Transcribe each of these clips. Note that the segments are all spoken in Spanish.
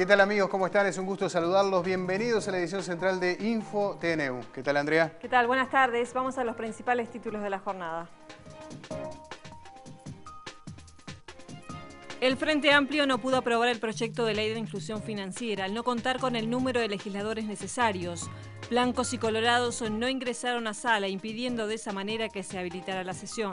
¿Qué tal amigos? ¿Cómo están? Es un gusto saludarlos. Bienvenidos a la edición central de Info TNU. ¿Qué tal, Andrea? ¿Qué tal? Buenas tardes. Vamos a los principales títulos de la jornada. El Frente Amplio no pudo aprobar el proyecto de ley de inclusión financiera al no contar con el número de legisladores necesarios. Blancos y colorados no ingresaron a sala, impidiendo de esa manera que se habilitara la sesión.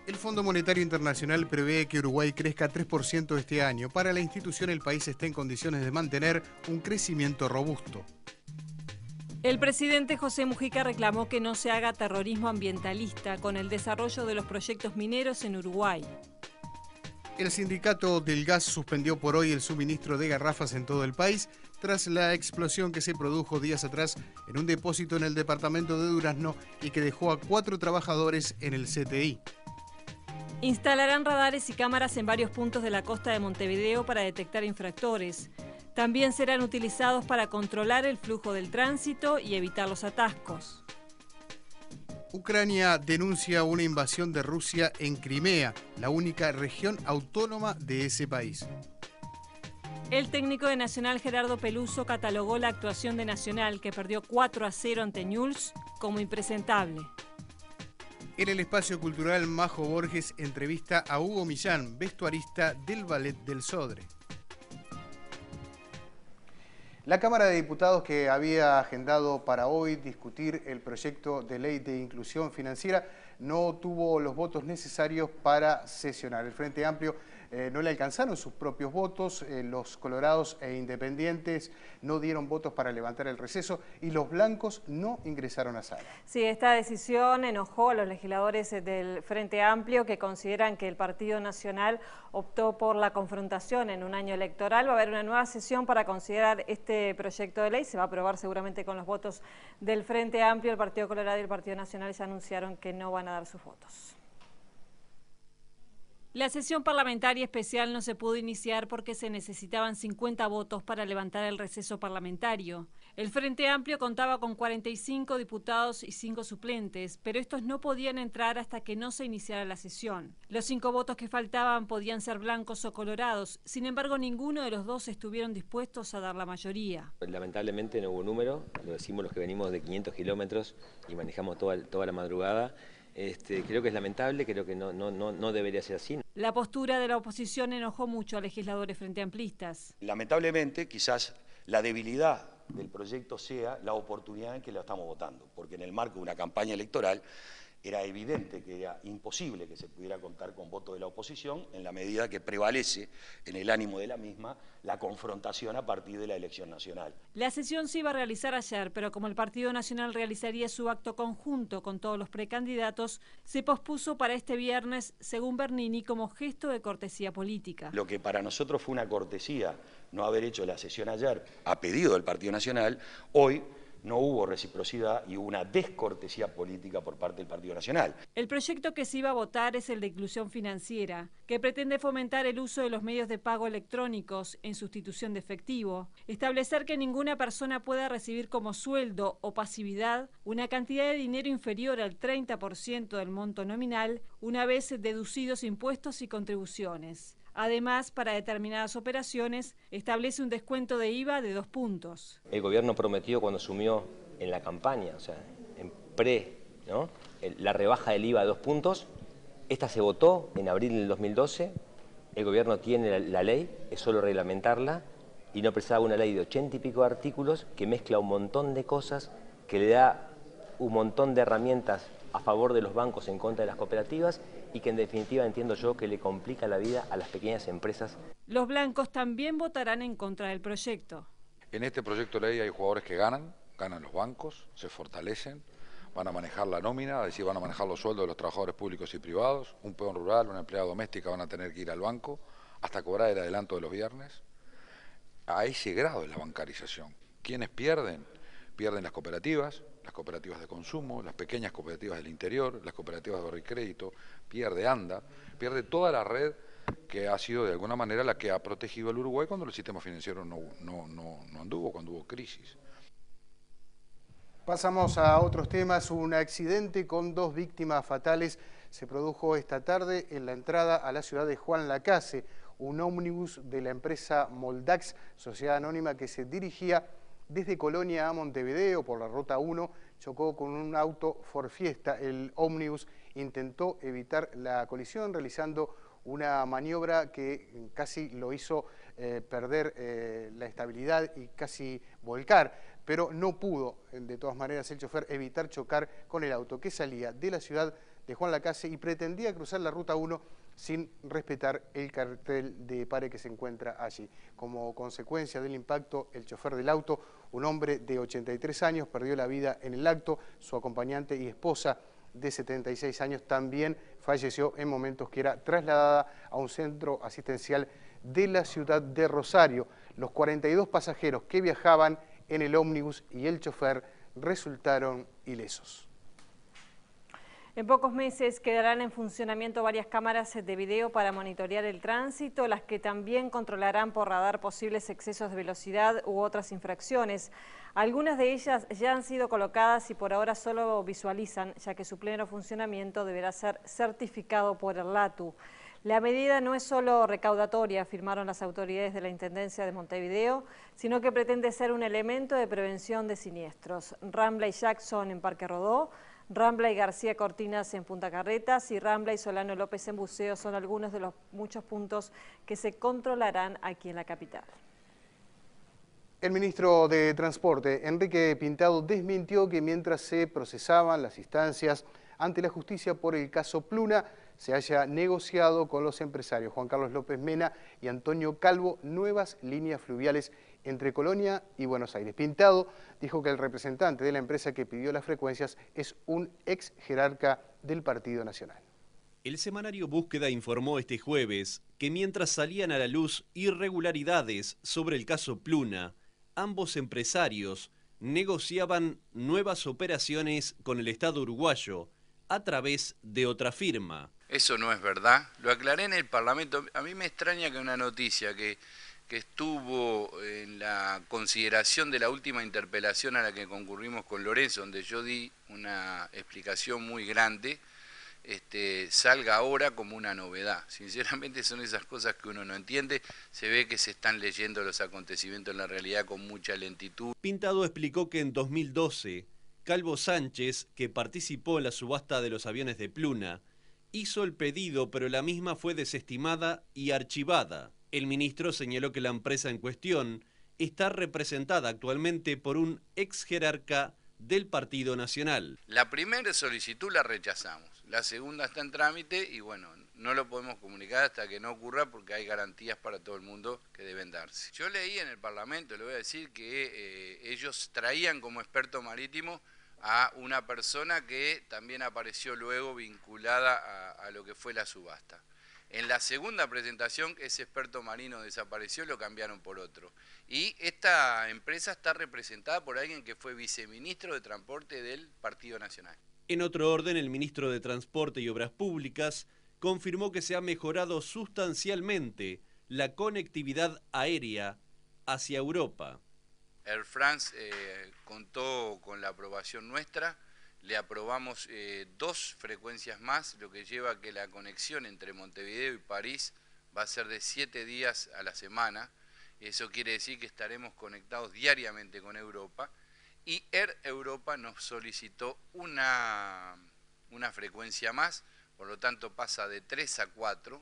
El Fondo Monetario Internacional prevé que Uruguay crezca 3% este año. Para la institución, el país está en condiciones de mantener un crecimiento robusto. El presidente José Mujica reclamó que no se haga terrorismo ambientalista con el desarrollo de los proyectos mineros en Uruguay. El sindicato del gas suspendió por hoy el suministro de garrafas en todo el país tras la explosión que se produjo días atrás en un depósito en el departamento de Durazno y que dejó a 4 trabajadores en el CTI. Instalarán radares y cámaras en varios puntos de la costa de Montevideo para detectar infractores. También serán utilizados para controlar el flujo del tránsito y evitar los atascos. Ucrania denuncia una invasión de Rusia en Crimea, la única región autónoma de ese país. El técnico de Nacional, Gerardo Peluso, catalogó la actuación de Nacional, que perdió 4-0 ante Newell's, como impresentable. En el espacio cultural, Majo Borges entrevista a Hugo Millán, vestuarista del Ballet del Sodre. La Cámara de Diputados, que había agendado para hoy discutir el proyecto de ley de inclusión financiera, no tuvo los votos necesarios para sesionar. El Frente Amplio no le alcanzaron sus propios votos, los colorados e independientes no dieron votos para levantar el receso y los blancos no ingresaron a sala. Sí, esta decisión enojó a los legisladores del Frente Amplio, que consideran que el Partido Nacional optó por la confrontación en un año electoral. Va a haber una nueva sesión para considerar este proyecto de ley. Se va a aprobar seguramente con los votos del Frente Amplio. El Partido Colorado y el Partido Nacional ya anunciaron que no van a dar sus votos. La sesión parlamentaria especial no se pudo iniciar porque se necesitaban 50 votos para levantar el receso parlamentario. El Frente Amplio contaba con 45 diputados y 5 suplentes, pero estos no podían entrar hasta que no se iniciara la sesión. Los 5 votos que faltaban podían ser blancos o colorados, sin embargo ninguno de los dos estuvieron dispuestos a dar la mayoría. Lamentablemente no hubo número, lo decimos los que venimos de 500 kilómetros y manejamos toda la madrugada. Creo que es lamentable, creo que no debería ser así. La postura de la oposición enojó mucho a legisladores frente amplistas. Lamentablemente, quizás la debilidad del proyecto sea la oportunidad en que lo estamos votando, porque en el marco de una campaña electoral era evidente que era imposible que se pudiera contar con votos de la oposición en la medida que prevalece en el ánimo de la misma la confrontación a partir de la elección nacional. La sesión se iba a realizar ayer, pero como el Partido Nacional realizaría su acto conjunto con todos los precandidatos, se pospuso para este viernes, según Bernini, como gesto de cortesía política. Lo que para nosotros fue una cortesía no haber hecho la sesión ayer a pedido del Partido Nacional, hoy no hubo reciprocidad y hubo una descortesía política por parte del Partido Nacional. El proyecto que se iba a votar es el de inclusión financiera, que pretende fomentar el uso de los medios de pago electrónicos en sustitución de efectivo, establecer que ninguna persona pueda recibir como sueldo o pasividad una cantidad de dinero inferior al 30% del monto nominal una vez deducidos impuestos y contribuciones. Además, para determinadas operaciones, establece un descuento de IVA de 2 puntos. El gobierno prometió cuando asumió en la campaña, o sea, en ¿no? La rebaja del IVA de 2 puntos. Esta se votó en abril del 2012. El gobierno tiene la ley, es solo reglamentarla, y no precisaba una ley de 80 y pico de artículos que mezcla un montón de cosas, que le da un montón de herramientas a favor de los bancos en contra de las cooperativas y que en definitiva entiendo yo que le complica la vida a las pequeñas empresas. Los blancos también votarán en contra del proyecto. En este proyecto de ley hay jugadores que ganan los bancos, se fortalecen, van a manejar la nómina, es decir, van a manejar los sueldos de los trabajadores públicos y privados, un peón rural, una empleada doméstica van a tener que ir al banco hasta cobrar el adelanto de los viernes. A ese grado es la bancarización. ¿Quiénes pierden? Pierden las cooperativas de consumo, las pequeñas cooperativas del interior, las cooperativas de ahorro y crédito, pierde ANDA, pierde toda la red que ha sido de alguna manera la que ha protegido al Uruguay cuando el sistema financiero no anduvo, cuando hubo crisis. Pasamos a otros temas. Un accidente con 2 víctimas fatales se produjo esta tarde en la entrada a la ciudad de Juan Lacase. Un ómnibus de la empresa Moldax, sociedad anónima que se dirigía desde Colonia a Montevideo por la Ruta 1, chocó con un auto Ford Fiesta. El ómnibus intentó evitar la colisión realizando una maniobra que casi lo hizo perder la estabilidad y casi volcar, pero no pudo, de todas maneras, el chofer evitar chocar con el auto que salía de la ciudad de Juan Lacase y pretendía cruzar la Ruta 1 sin respetar el cartel de pare que se encuentra allí. Como consecuencia del impacto, el chofer del auto, un hombre de 83 años, perdió la vida en el acto. Su acompañante y esposa de 76 años también falleció en momentos que era trasladada a un centro asistencial de la ciudad de Rosario. Los 42 pasajeros que viajaban en el ómnibus y el chofer resultaron ilesos. En pocos meses quedarán en funcionamiento varias cámaras de video para monitorear el tránsito, las que también controlarán por radar posibles excesos de velocidad u otras infracciones. Algunas de ellas ya han sido colocadas y por ahora solo visualizan, ya que su pleno funcionamiento deberá ser certificado por el LATU. La medida no es solo recaudatoria, afirmaron las autoridades de la Intendencia de Montevideo, sino que pretende ser un elemento de prevención de siniestros. Rambla y Jackson en Parque Rodó, Rambla y García Cortinas en Punta Carretas y Rambla y Solano López en Buceo son algunos de los muchos puntos que se controlarán aquí en la capital. El ministro de Transporte, Enrique Pintado, desmintió que mientras se procesaban las instancias ante la justicia por el caso Pluna, se haya negociado con los empresarios Juan Carlos López Mena y Antonio Calvo nuevas líneas fluviales entre Colonia y Buenos Aires. Pintado dijo que el representante de la empresa que pidió las frecuencias es un ex jerarca del Partido Nacional. El semanario Búsqueda informó este jueves que mientras salían a la luz irregularidades sobre el caso Pluna, ambos empresarios negociaban nuevas operaciones con el Estado uruguayo a través de otra firma. Eso no es verdad, lo aclaré en el Parlamento. A mí me extraña que una noticia que estuvo en la consideración de la última interpelación a la que concurrimos con Lorenzo, donde yo di una explicación muy grande, salga ahora como una novedad. Sinceramente son esas cosas que uno no entiende. Se ve que se están leyendo los acontecimientos en la realidad con mucha lentitud. Pintado explicó que en 2012, Calvo Sánchez, que participó en la subasta de los aviones de Pluna, hizo el pedido, pero la misma fue desestimada y archivada. El ministro señaló que la empresa en cuestión está representada actualmente por un ex jerarca del Partido Nacional. La primera solicitud la rechazamos, la segunda está en trámite y bueno, no lo podemos comunicar hasta que no ocurra porque hay garantías para todo el mundo que deben darse. Yo leí en el Parlamento, le voy a decir que ellos traían como experto marítimo a una persona que también apareció luego vinculada a lo que fue la subasta. En la segunda presentación, ese experto marino desapareció y lo cambiaron por otro. Y esta empresa está representada por alguien que fue viceministro de Transporte del Partido Nacional. En otro orden, el ministro de Transporte y Obras Públicas confirmó que se ha mejorado sustancialmente la conectividad aérea hacia Europa. Air France contó con la aprobación nuestra. Le aprobamos 2 frecuencias más, lo que lleva a que la conexión entre Montevideo y París va a ser de 7 días a la semana. Eso quiere decir que estaremos conectados diariamente con Europa. Y Air Europa nos solicitó una frecuencia más, por lo tanto pasa de 3 a 4.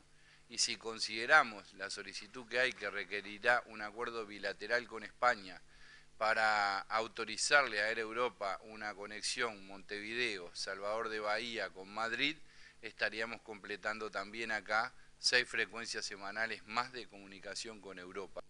Y si consideramos la solicitud que hay, que requerirá un acuerdo bilateral con España, para autorizarle a Air Europa una conexión Montevideo, Salvador de Bahía con Madrid, estaríamos completando también acá 6 frecuencias semanales más de comunicación con Europa.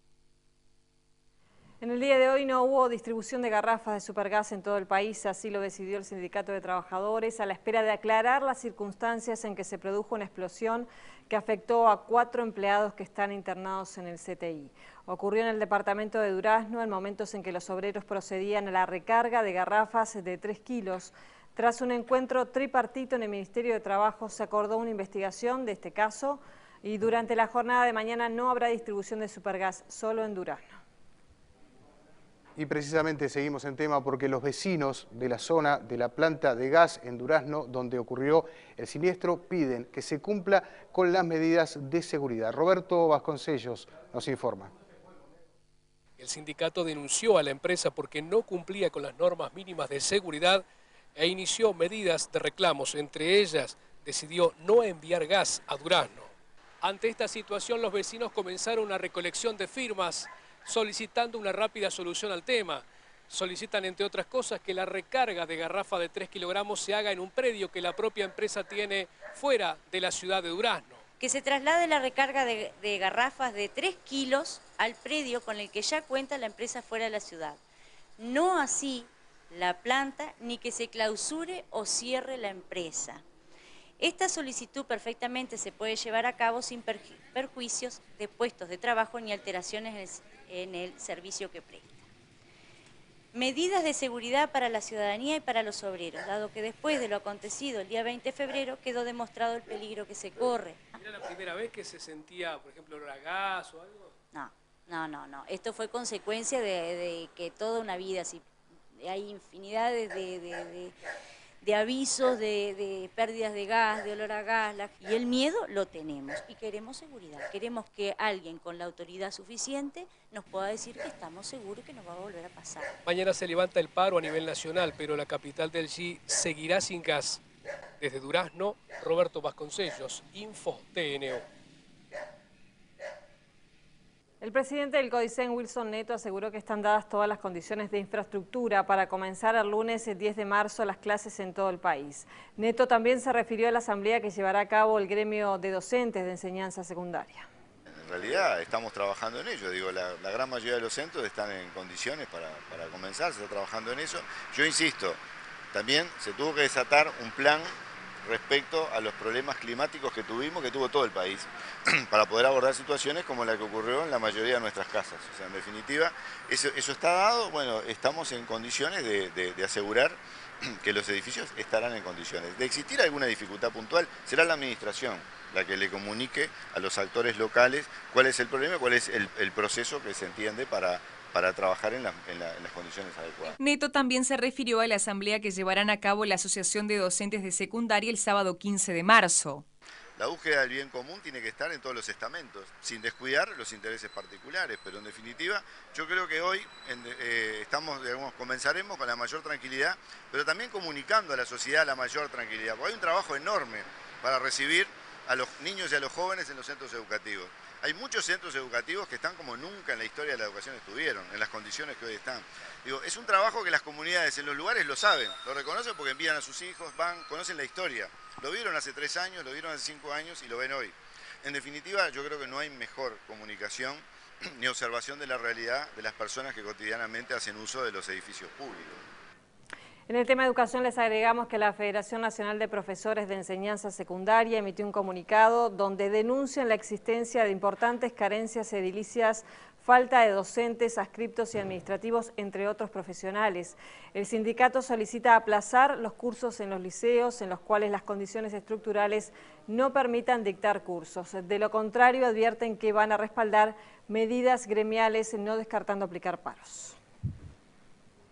En el día de hoy no hubo distribución de garrafas de Supergas en todo el país, así lo decidió el Sindicato de Trabajadores, a la espera de aclarar las circunstancias en que se produjo una explosión que afectó a 4 empleados que están internados en el CTI. Ocurrió en el departamento de Durazno en momentos en que los obreros procedían a la recarga de garrafas de 3 kilos. Tras un encuentro tripartito en el Ministerio de Trabajo se acordó una investigación de este caso y durante la jornada de mañana no habrá distribución de Supergas, solo en Durazno. Y precisamente seguimos en tema porque los vecinos de la zona de la planta de gas en Durazno, donde ocurrió el siniestro, piden que se cumpla con las medidas de seguridad. Roberto Vasconcellos nos informa. El sindicato denunció a la empresa porque no cumplía con las normas mínimas de seguridad e inició medidas de reclamos. Entre ellas, decidió no enviar gas a Durazno. Ante esta situación, los vecinos comenzaron una recolección de firmas solicitando una rápida solución al tema. Solicitan, entre otras cosas, que la recarga de garrafa de 3 kilogramos se haga en un predio que la propia empresa tiene fuera de la ciudad de Durazno. Que se traslade la recarga de garrafas de 3 kilos al predio con el que ya cuenta la empresa fuera de la ciudad. No así la planta, ni que se clausure o cierre la empresa. Esta solicitud perfectamente se puede llevar a cabo sin perjuicios de puestos de trabajo ni alteraciones en el servicio que presta. Medidas de seguridad para la ciudadanía y para los obreros, dado que después de lo acontecido el día 20 de febrero quedó demostrado el peligro que se corre. ¿Era la primera vez que se sentía, por ejemplo, olor a gas o algo? No. Esto fue consecuencia de que toda una vida, si hay infinidades de avisos, de pérdidas de gas, de olor a gas, y el miedo lo tenemos y queremos seguridad. Queremos que alguien con la autoridad suficiente nos pueda decir que estamos seguros que nos va a volver a pasar. Mañana se levanta el paro a nivel nacional, pero la capital del GI seguirá sin gas. Desde Durazno, Roberto Vasconcellos, Info TNO. El presidente del CODICEN, Wilson Neto, aseguró que están dadas todas las condiciones de infraestructura para comenzar el lunes 10 de marzo las clases en todo el país. Neto también se refirió a la asamblea que llevará a cabo el gremio de docentes de enseñanza secundaria. En realidad estamos trabajando en ello, digo, la gran mayoría de los centros están en condiciones para comenzar, se está trabajando en eso. Yo insisto, también se tuvo que desatar un plan respecto a los problemas climáticos que tuvo todo el país, para poder abordar situaciones como la que ocurrió en la mayoría de nuestras casas. O sea, en definitiva, eso está dado, bueno, estamos en condiciones de asegurar que los edificios estarán en condiciones. De existir alguna dificultad puntual, será la administración la que le comunique a los actores locales cuál es el problema, cuál es el proceso que se entiende para trabajar en las condiciones adecuadas. Neto también se refirió a la asamblea que llevarán a cabo la Asociación de Docentes de Secundaria el sábado 15 de marzo. La búsqueda del bien común tiene que estar en todos los estamentos, sin descuidar los intereses particulares, pero en definitiva yo creo que hoy comenzaremos con la mayor tranquilidad, pero también comunicando a la sociedad la mayor tranquilidad, porque hay un trabajo enorme para recibir a los niños y a los jóvenes en los centros educativos. Hay muchos centros educativos que están como nunca en la historia de la educación estuvieron, en las condiciones que hoy están. Digo, es un trabajo que las comunidades en los lugares lo saben, lo reconocen porque envían a sus hijos, conocen la historia. Lo vieron hace 3 años, lo vieron hace 5 años y lo ven hoy. En definitiva, yo creo que no hay mejor comunicación ni observación de la realidad de las personas que cotidianamente hacen uso de los edificios públicos. En el tema de educación les agregamos que la Federación Nacional de Profesores de Enseñanza Secundaria emitió un comunicado donde denuncian la existencia de importantes carencias edilicias, falta de docentes, adscriptos y administrativos, entre otros profesionales. El sindicato solicita aplazar los cursos en los liceos en los cuales las condiciones estructurales no permitan dictar cursos. De lo contrario, advierten que van a respaldar medidas gremiales, no descartando aplicar paros.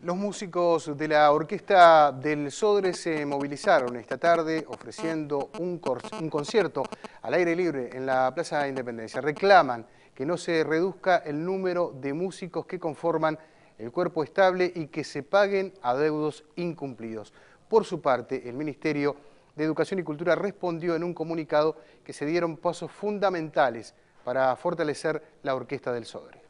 Los músicos de la Orquesta del Sodre se movilizaron esta tarde ofreciendo un concierto al aire libre en la Plaza Independencia. Reclaman que no se reduzca el número de músicos que conforman el cuerpo estable y que se paguen adeudos incumplidos. Por su parte, el Ministerio de Educación y Cultura respondió en un comunicado que se dieron pasos fundamentales para fortalecer la Orquesta del Sodre.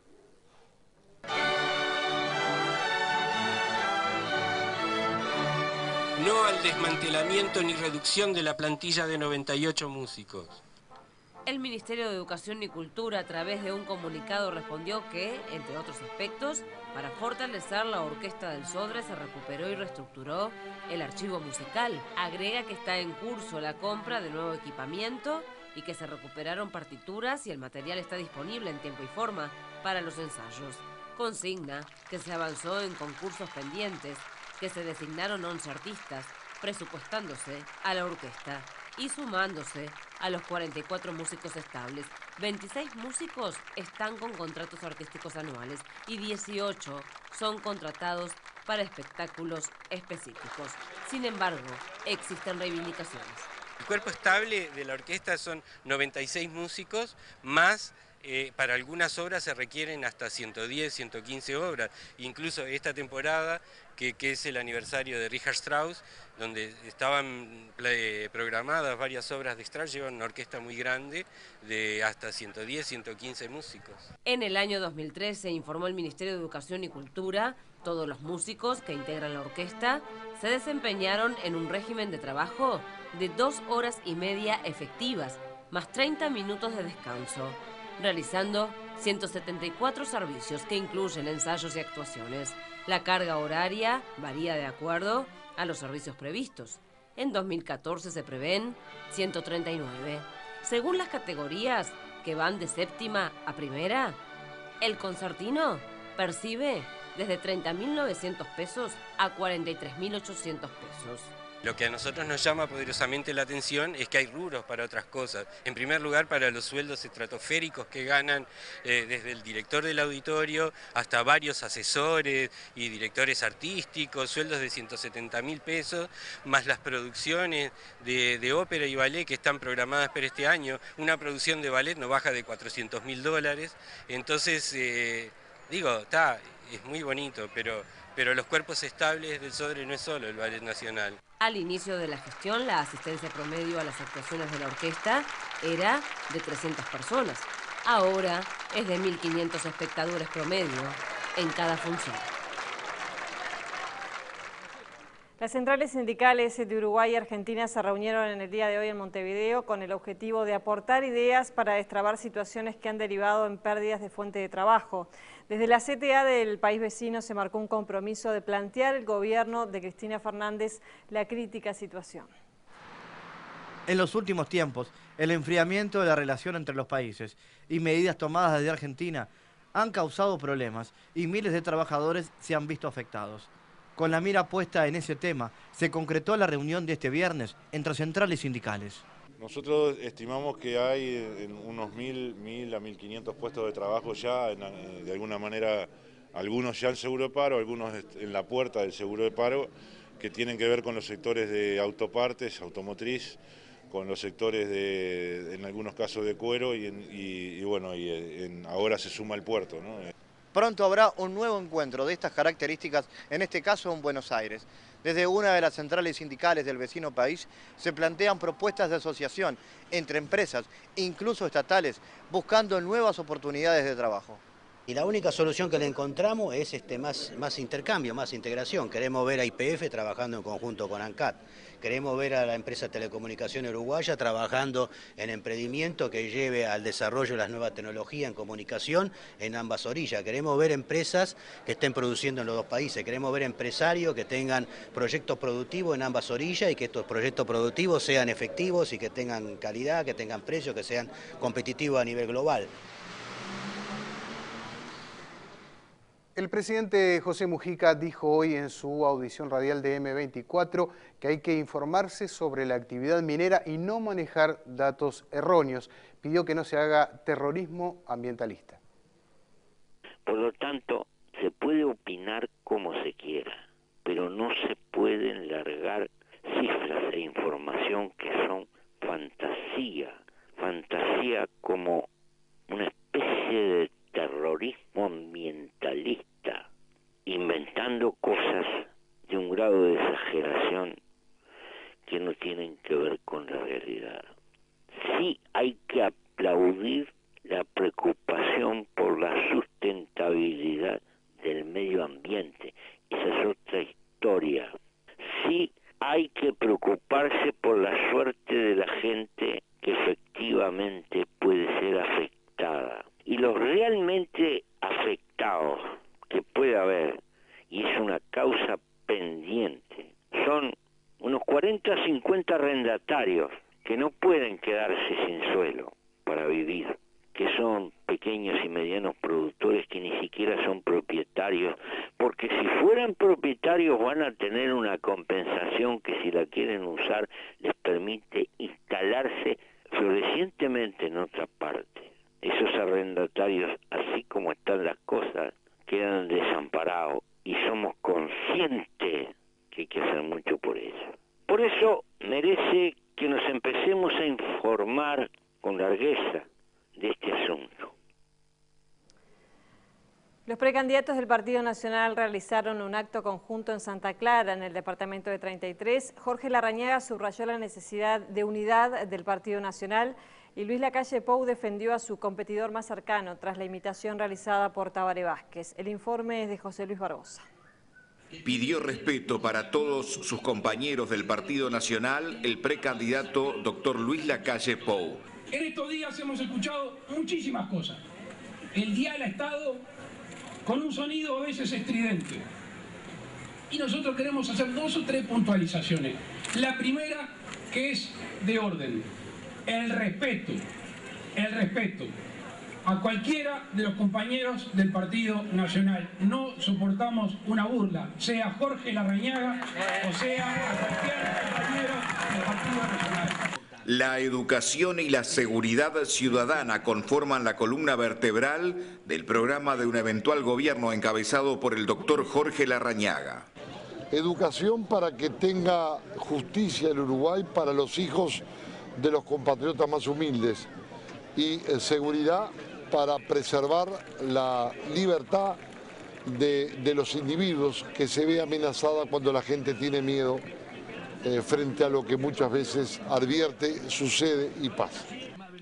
No al desmantelamiento ni reducción de la plantilla de 98 músicos. El Ministerio de Educación y Cultura, a través de un comunicado, respondió que, entre otros aspectos, para fortalecer la Orquesta del Sodre se recuperó y reestructuró el archivo musical. Agrega que está en curso la compra de nuevo equipamiento y que se recuperaron partituras y el material está disponible en tiempo y forma para los ensayos. Consigna que se avanzó en concursos pendientes, que se designaron 11 artistas, presupuestándose a la orquesta y sumándose a los 44 músicos estables. 26 músicos están con contratos artísticos anuales y 18 son contratados para espectáculos específicos. Sin embargo, existen reivindicaciones. El cuerpo estable de la orquesta son 96 músicos, más para algunas obras se requieren hasta 110, 115 obras. Incluso esta temporada, que es el aniversario de Richard Strauss, donde estaban programadas varias obras de Strauss, llevan una orquesta muy grande de hasta 110, 115 músicos. En el año 2013, informó el Ministerio de Educación y Cultura, todos los músicos que integran la orquesta se desempeñaron en un régimen de trabajo de 2 horas y media efectivas, más 30 minutos de descanso, realizando 174 servicios que incluyen ensayos y actuaciones. La carga horaria varía de acuerdo a los servicios previstos. En 2014 se prevén 139. Según las categorías que van de séptima a primera, el concertino percibe desde 30.900 pesos a 43.800 pesos. Lo que a nosotros nos llama poderosamente la atención es que hay rubros para otras cosas. En primer lugar, para los sueldos estratosféricos que ganan desde el director del auditorio hasta varios asesores y directores artísticos, sueldos de 170.000 pesos, más las producciones de ópera y ballet que están programadas para este año. Una producción de ballet no baja de $400.000. Entonces, es muy bonito, pero los cuerpos estables del Sodre no es solo el Ballet Nacional. Al inicio de la gestión, la asistencia promedio a las actuaciones de la orquesta era de 300 personas. Ahora es de 1.500 espectadores promedio en cada función. Las centrales sindicales de Uruguay y Argentina se reunieron en el día de hoy en Montevideo con el objetivo de aportar ideas para destrabar situaciones que han derivado en pérdidas de fuente de trabajo. Desde la CTA del país vecino se marcó un compromiso de plantear al gobierno de Cristina Fernández la crítica situación. En los últimos tiempos, el enfriamiento de la relación entre los países y medidas tomadas desde Argentina han causado problemas y miles de trabajadores se han visto afectados. Con la mira puesta en ese tema, se concretó la reunión de este viernes entre centrales sindicales. Nosotros estimamos que hay unos 1.000 a 1.500 puestos de trabajo ya, de alguna manera, algunos ya en seguro de paro, algunos en la puerta del seguro de paro, que tienen que ver con los sectores de autopartes, automotriz, con los sectores en algunos casos de cuero ahora se suma el puerto, ¿no? Pronto habrá un nuevo encuentro de estas características, en este caso en Buenos Aires. Desde una de las centrales sindicales del vecino país se plantean propuestas de asociación entre empresas, incluso estatales, buscando nuevas oportunidades de trabajo. Y la única solución que le encontramos es más intercambio, más integración. Queremos ver a YPF trabajando en conjunto con ANCAT. Queremos ver a la empresa Telecomunicaciones Uruguaya trabajando en emprendimiento que lleve al desarrollo de las nuevas tecnologías en comunicación en ambas orillas. Queremos ver empresas que estén produciendo en los dos países. Queremos ver empresarios que tengan proyectos productivos en ambas orillas y que estos proyectos productivos sean efectivos y que tengan calidad, que tengan precios, que sean competitivos a nivel global. El presidente José Mujica dijo hoy en su audición radial de M24 que hay que informarse sobre la actividad minera y no manejar datos erróneos. Pidió que no se haga terrorismo ambientalista. Por lo tanto, se puede opinar como se quiera, pero no se pueden largar cifras e información que son fantasía como una especie de terrorismo ambientalista, inventando cosas de un grado de exageración que no tienen que ver con la realidad. Sí hay que aplaudir la preocupación por la sustentabilidad del medio ambiente. Esa es otra historia. Sí hay que preocuparse por la suerte de la gente que efectivamente puede ser afectada. Y los realmente afectados que puede haber, y es una causa pendiente, son unos 40 a 50 arrendatarios que no pueden quedarse sin suelo para vivir, que son pequeños y medianos productores que ni siquiera son propietarios, porque si fueran propietarios van a tener una compensación que si la quieren usar les permite instalarse florecientemente en otra parte. arrendatarios, así como están las cosas, quedan desamparados y somos conscientes que hay que hacer mucho por ello. Por eso merece que nos empecemos a informar con largueza de este asunto. Los precandidatos del Partido Nacional realizaron un acto conjunto en Santa Clara, en el departamento de 33. Jorge Larrañaga subrayó la necesidad de unidad del Partido Nacional y Luis Lacalle Pou defendió a su competidor más cercano tras la imitación realizada por Tabaré Vázquez. El informe es de José Luis Barbosa. Pidió respeto para todos sus compañeros del Partido Nacional el precandidato doctor Luis Lacalle Pou. En estos días hemos escuchado muchísimas cosas. El dial ha estado con un sonido a veces estridente. Y nosotros queremos hacer 2 o 3 puntualizaciones. La primera, que es de orden, el respeto a cualquiera de los compañeros del Partido Nacional. No soportamos una burla, sea Jorge Larrañaga o sea a cualquier compañero del Partido Nacional. La educación y la seguridad ciudadana conforman la columna vertebral del programa de un eventual gobierno encabezado por el doctor Jorge Larrañaga. Educación para que tenga justicia el Uruguay para los hijos de los compatriotas más humildes y seguridad para preservar la libertad de los individuos que se ve amenazada cuando la gente tiene miedo frente a lo que muchas veces advierte, sucede y pasa.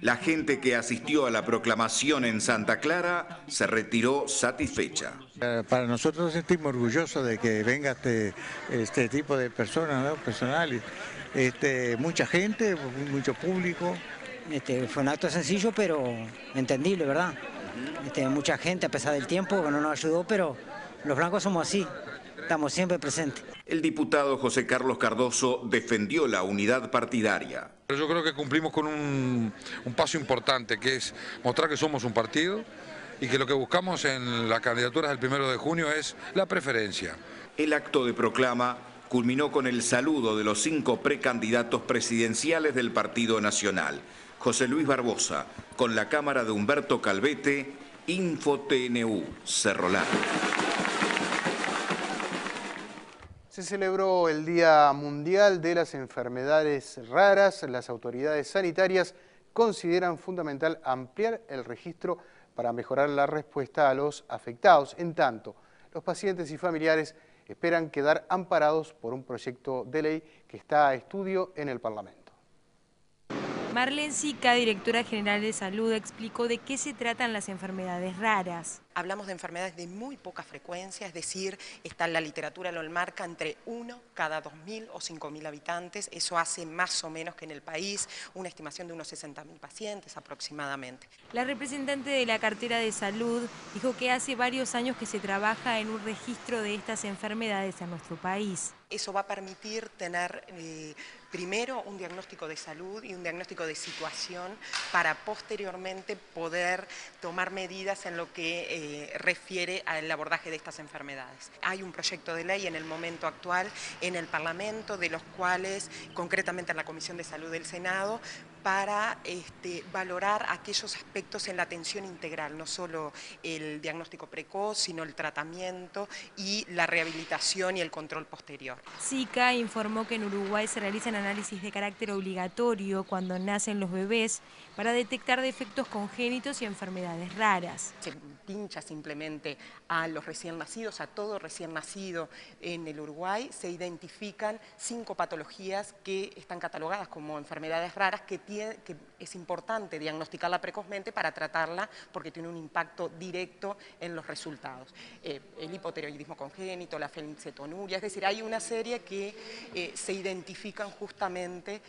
La gente que asistió a la proclamación en Santa Clara se retiró satisfecha. Para nosotros nos sentimos orgullosos de que venga este tipo de personas, ¿no? Personales. Mucha gente, mucho público. Fue un acto sencillo pero entendible, ¿verdad? Mucha gente a pesar del tiempo que no nos ayudó, pero los blancos somos así, estamos siempre presentes. El diputado José Carlos Cardoso defendió la unidad partidaria. Pero yo creo que cumplimos con un paso importante, que es mostrar que somos un partido y que lo que buscamos en las candidaturas del 1 de junio es la preferencia. El acto de proclama culminó con el saludo de los 5 precandidatos presidenciales del Partido Nacional. José Luis Barbosa, con la cámara de Humberto Calvete, InfoTNU, Cerro Largo. Se celebró el Día Mundial de las Enfermedades Raras. Las autoridades sanitarias consideran fundamental ampliar el registro para mejorar la respuesta a los afectados. En tanto, los pacientes y familiares esperan quedar amparados por un proyecto de ley que está a estudio en el Parlamento. Marlene Sica, directora general de Salud, explicó de qué se tratan las enfermedades raras. Hablamos de enfermedades de muy poca frecuencia, es decir, la literatura lo enmarca entre 1 cada 2.000 o 5.000 habitantes. Eso hace más o menos que en el país una estimación de unos 60.000 pacientes aproximadamente. La representante de la cartera de salud dijo que hace varios años que se trabaja en un registro de estas enfermedades en nuestro país. Eso va a permitir tener primero un diagnóstico de salud y un diagnóstico de situación para posteriormente poder tomar medidas en lo que refiere al abordaje de estas enfermedades. Hay un proyecto de ley en el momento actual en el Parlamento, de los cuales concretamente en la Comisión de Salud del Senado, para valorar aquellos aspectos en la atención integral, no solo el diagnóstico precoz, sino el tratamiento y la rehabilitación y el control posterior. Sica informó que en Uruguay se realizan análisis de carácter obligatorio cuando nacen los bebés para detectar defectos congénitos y enfermedades raras. Se pincha simplemente a los recién nacidos, a todo recién nacido en el Uruguay, se identifican 5 patologías que están catalogadas como enfermedades raras que es importante diagnosticarla precozmente para tratarla porque tiene un impacto directo en los resultados. El hipotiroidismo congénito, la fenilcetonuria, es decir, hay una serie que se identifican justamente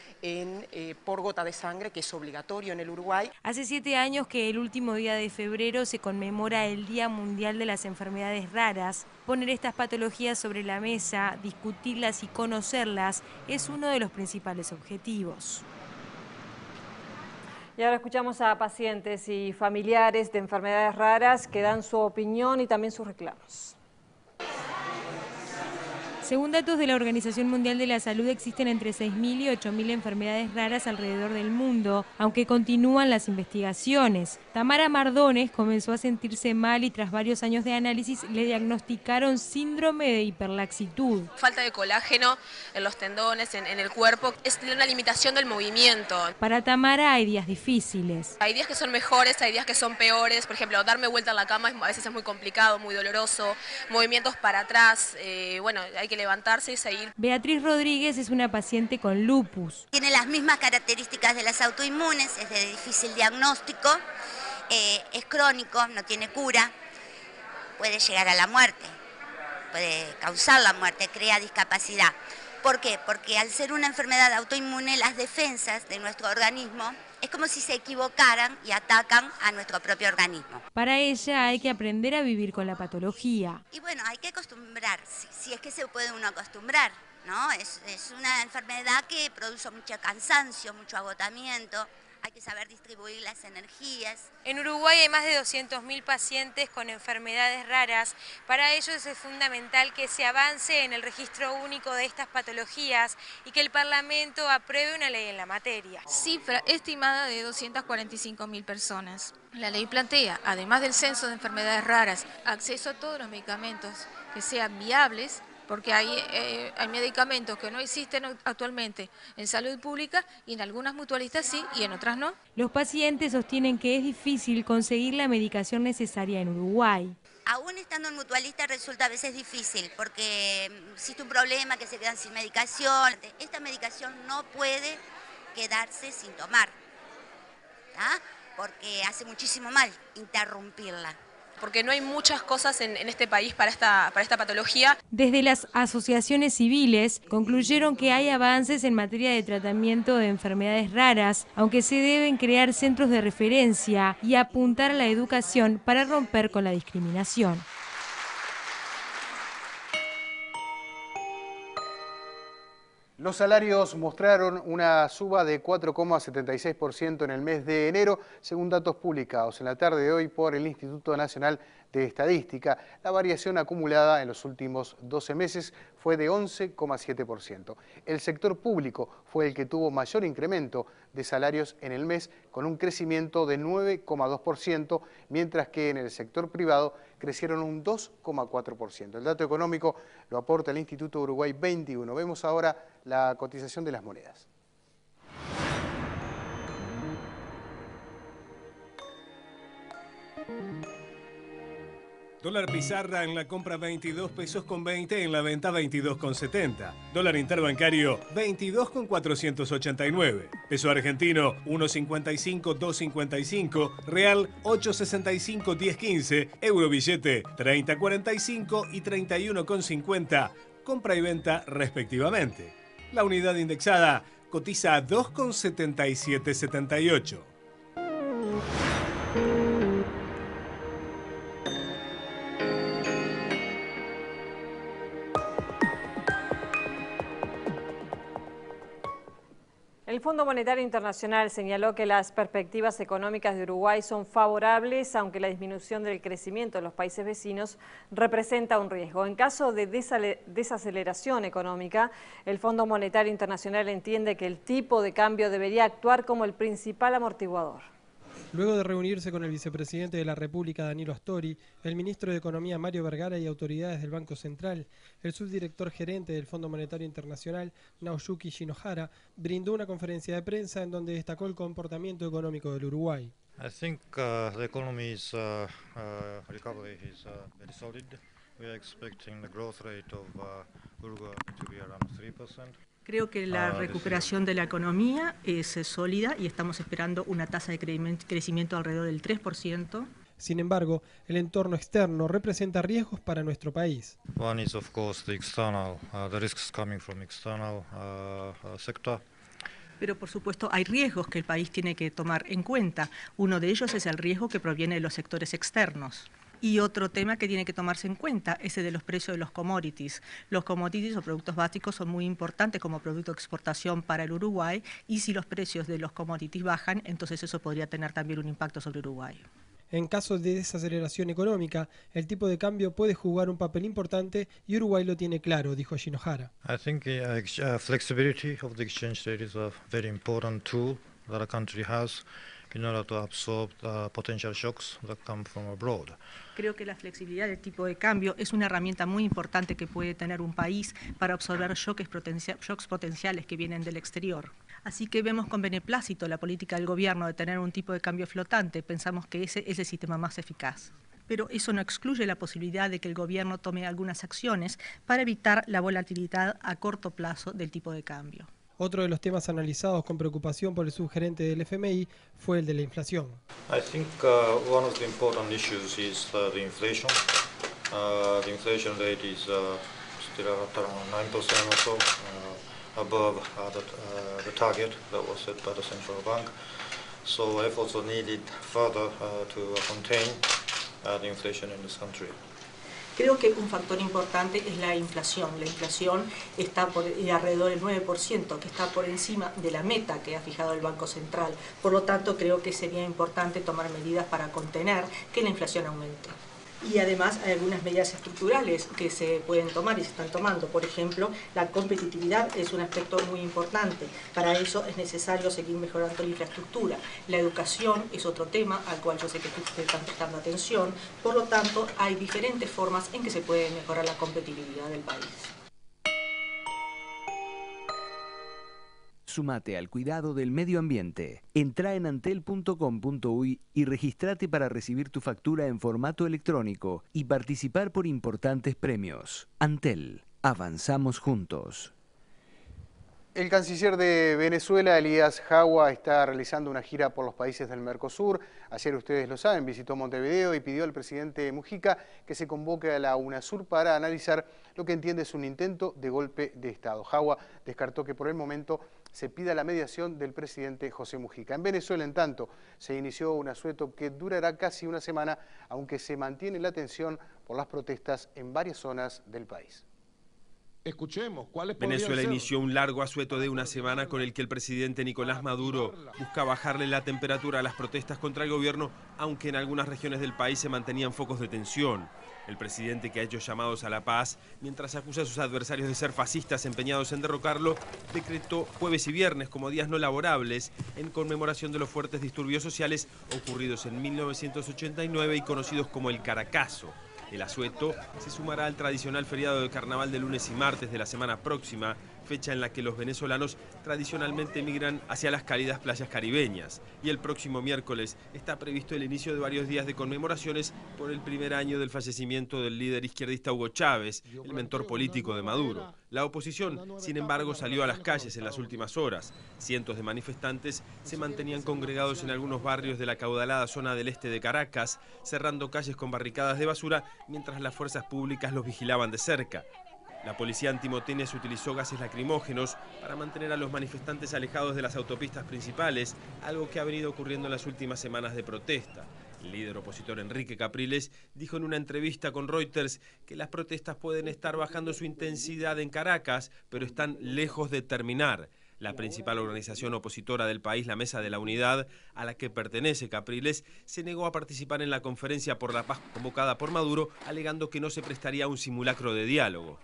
por gota de sangre, que es obligatorio en el Uruguay. Hace 7 años que el último día de febrero se conmemora el Día Mundial de las Enfermedades Raras. Poner estas patologías sobre la mesa, discutirlas y conocerlas es uno de los principales objetivos. Y ahora escuchamos a pacientes y familiares de enfermedades raras que dan su opinión y también sus reclamos. Según datos de la Organización Mundial de la Salud, existen entre 6.000 y 8.000 enfermedades raras alrededor del mundo, aunque continúan las investigaciones. Tamara Mardones comenzó a sentirse mal y tras varios años de análisis le diagnosticaron síndrome de hiperlaxitud. Falta de colágeno en los tendones, en el cuerpo, es una limitación del movimiento. Para Tamara hay días difíciles. Hay días que son mejores, hay días que son peores. Por ejemplo, darme vuelta en la cama a veces es muy complicado, muy doloroso. Movimientos para atrás, bueno, hay que levantarse y seguir. Beatriz Rodríguez es una paciente con lupus. Tiene las mismas características de las autoinmunes, es de difícil diagnóstico, es crónico, no tiene cura, puede llegar a la muerte, puede causar la muerte, crea discapacidad. ¿Por qué? Porque al ser una enfermedad autoinmune, las defensas de nuestro organismo es como si se equivocaran y atacan a nuestro propio organismo. Para ella hay que aprender a vivir con la patología. Y bueno, hay que acostumbrar, si es que se puede uno acostumbrar, ¿no? Es una enfermedad que produce mucho cansancio, mucho agotamiento. Hay que saber distribuir las energías. En Uruguay hay más de 200.000 pacientes con enfermedades raras. Para ellos es fundamental que se avance en el registro único de estas patologías y que el Parlamento apruebe una ley en la materia. Cifra estimada de 245.000 personas. La ley plantea, además del censo de enfermedades raras, acceso a todos los medicamentos que sean viables, porque hay medicamentos que no existen actualmente en salud pública y en algunas mutualistas sí y en otras no. Los pacientes sostienen que es difícil conseguir la medicación necesaria en Uruguay. Aún estando en mutualista resulta a veces difícil porque existe un problema que se quedan sin medicación. Esta medicación no puede quedarse sin tomar, ¿tá? Porque hace muchísimo mal interrumpirla. Porque no hay muchas cosas en este país para esta patología. Desde las asociaciones civiles concluyeron que hay avances en materia de tratamiento de enfermedades raras, aunque se deben crear centros de referencia y apuntar a la educación para romper con la discriminación. Los salarios mostraron una suba de 4,76% en el mes de enero, según datos publicados en la tarde de hoy por el Instituto Nacional de Estadística. La variación acumulada en los últimos 12 meses fue de 11,7%. El sector público fue el que tuvo mayor incremento de salarios en el mes, con un crecimiento de 9,2%, mientras que en el sector privado crecieron un 2,4%. El dato económico lo aporta el Instituto Uruguay 21. Vemos ahora la cotización de las monedas. Dólar pizarra en la compra 22 pesos con 20, en la venta 22 con 70. Dólar interbancario 22 con 489. Peso argentino 1.55, 2.55. Real 8.65, 10.15. Euro billete 30.45 y 31.50. Compra y venta respectivamente. La unidad indexada cotiza a 2,7778. El Fondo Monetario Internacional señaló que las perspectivas económicas de Uruguay son favorables, aunque la disminución del crecimiento de los países vecinos representa un riesgo. En caso de desaceleración económica, el Fondo Monetario Internacional entiende que el tipo de cambio debería actuar como el principal amortiguador. Luego de reunirse con el vicepresidente de la República, Danilo Astori, el ministro de Economía, Mario Vergara, y autoridades del Banco Central, el subdirector gerente del Fondo Monetario Internacional, Naoyuki Shinohara, brindó una conferencia de prensa en donde destacó el comportamiento económico del Uruguay. I think the economy's recovery is very solid. We are expecting the growth rate of Uruguay to be around 3%. Creo que la recuperación de la economía es sólida y estamos esperando una tasa de crecimiento alrededor del 3%. Sin embargo, el entorno externo representa riesgos para nuestro país. One is of course the external, the risks coming from external sector. Pero por supuesto hay riesgos que el país tiene que tomar en cuenta. Uno de ellos es el riesgo que proviene de los sectores externos. Y otro tema que tiene que tomarse en cuenta es el de los precios de los commodities. Los commodities o productos básicos son muy importantes como producto de exportación para el Uruguay y si los precios de los commodities bajan, entonces eso podría tener también un impacto sobre Uruguay. En caso de desaceleración económica, el tipo de cambio puede jugar un papel importante y Uruguay lo tiene claro, dijo Shinohara. I think flexibility of the exchange rate is a very important tool that a country has in order to absorb potential shocks that come from abroad. Creo que la flexibilidad del tipo de cambio es una herramienta muy importante que puede tener un país para absorber shocks potenciales que vienen del exterior. Así que vemos con beneplácito la política del gobierno de tener un tipo de cambio flotante. Pensamos que ese es el sistema más eficaz. Pero eso no excluye la posibilidad de que el gobierno tome algunas acciones para evitar la volatilidad a corto plazo del tipo de cambio. Otro de los temas analizados con preocupación por el subgerente del FMI fue el de la inflación. I think one of the important issues is the inflation. The inflation rate is still at around 9% or so, above the target that was set by the central bank. So efforts are needed further to contain the inflation in this country. Creo que un factor importante es la inflación. La inflación está alrededor del 9%, que está por encima de la meta que ha fijado el Banco Central. Por lo tanto, creo que sería importante tomar medidas para contener que la inflación aumente. Y además hay algunas medidas estructurales que se pueden tomar y se están tomando. Por ejemplo, la competitividad es un aspecto muy importante. Para eso es necesario seguir mejorando la infraestructura. La educación es otro tema al cual yo sé que ustedes están prestando atención. Por lo tanto, hay diferentes formas en que se puede mejorar la competitividad del país. Sumate al cuidado del medio ambiente. Entrá en antel.com.uy y registrate para recibir tu factura en formato electrónico y participar por importantes premios. Antel. Avanzamos juntos. El canciller de Venezuela, Elías Jagua, está realizando una gira por los países del Mercosur. Ayer, ustedes lo saben, visitó Montevideo y pidió al presidente Mujica que se convoque a la UNASUR para analizar lo que entiende es un intento de golpe de Estado. Jagua descartó que por el momento se pida la mediación del presidente José Mujica. En Venezuela, en tanto, se inició un asueto que durará casi una semana, aunque se mantiene la tensión por las protestas en varias zonas del país. Escuchemos, ¿cuáles Venezuela inició un largo asueto de una semana con el que el presidente Nicolás Maduro busca bajarle la temperatura a las protestas contra el gobierno, aunque en algunas regiones del país se mantenían focos de tensión. El presidente, que ha hecho llamados a la paz, mientras acusa a sus adversarios de ser fascistas empeñados en derrocarlo, decretó jueves y viernes como días no laborables en conmemoración de los fuertes disturbios sociales ocurridos en 1989 y conocidos como el Caracazo. El asueto se sumará al tradicional feriado de carnaval de lunes y martes de la semana próxima, fecha en la que los venezolanos tradicionalmente migran hacia las cálidas playas caribeñas. Y el próximo miércoles está previsto el inicio de varios días de conmemoraciones por el primer año del fallecimiento del líder izquierdista Hugo Chávez, el mentor político de Maduro. La oposición, sin embargo, salió a las calles en las últimas horas. Cientos de manifestantes se mantenían congregados en algunos barrios de la acaudalada zona del este de Caracas, cerrando calles con barricadas de basura, mientras las fuerzas públicas los vigilaban de cerca. La policía antimotenes utilizó gases lacrimógenos para mantener a los manifestantes alejados de las autopistas principales, algo que ha venido ocurriendo en las últimas semanas de protesta. El líder opositor Enrique Capriles dijo en una entrevista con Reuters que las protestas pueden estar bajando su intensidad en Caracas, pero están lejos de terminar. La principal organización opositora del país, la Mesa de la Unidad, a la que pertenece Capriles, se negó a participar en la conferencia por la paz convocada por Maduro, alegando que no se prestaría a un simulacro de diálogo.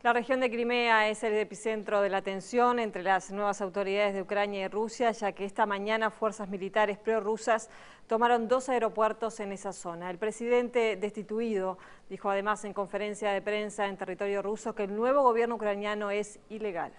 La región de Crimea es el epicentro de la tensión entre las nuevas autoridades de Ucrania y Rusia, ya que esta mañana fuerzas militares prorrusas tomaron 2 aeropuertos en esa zona. El presidente destituido dijo además en conferencia de prensa en territorio ruso que el nuevo gobierno ucraniano es ilegal.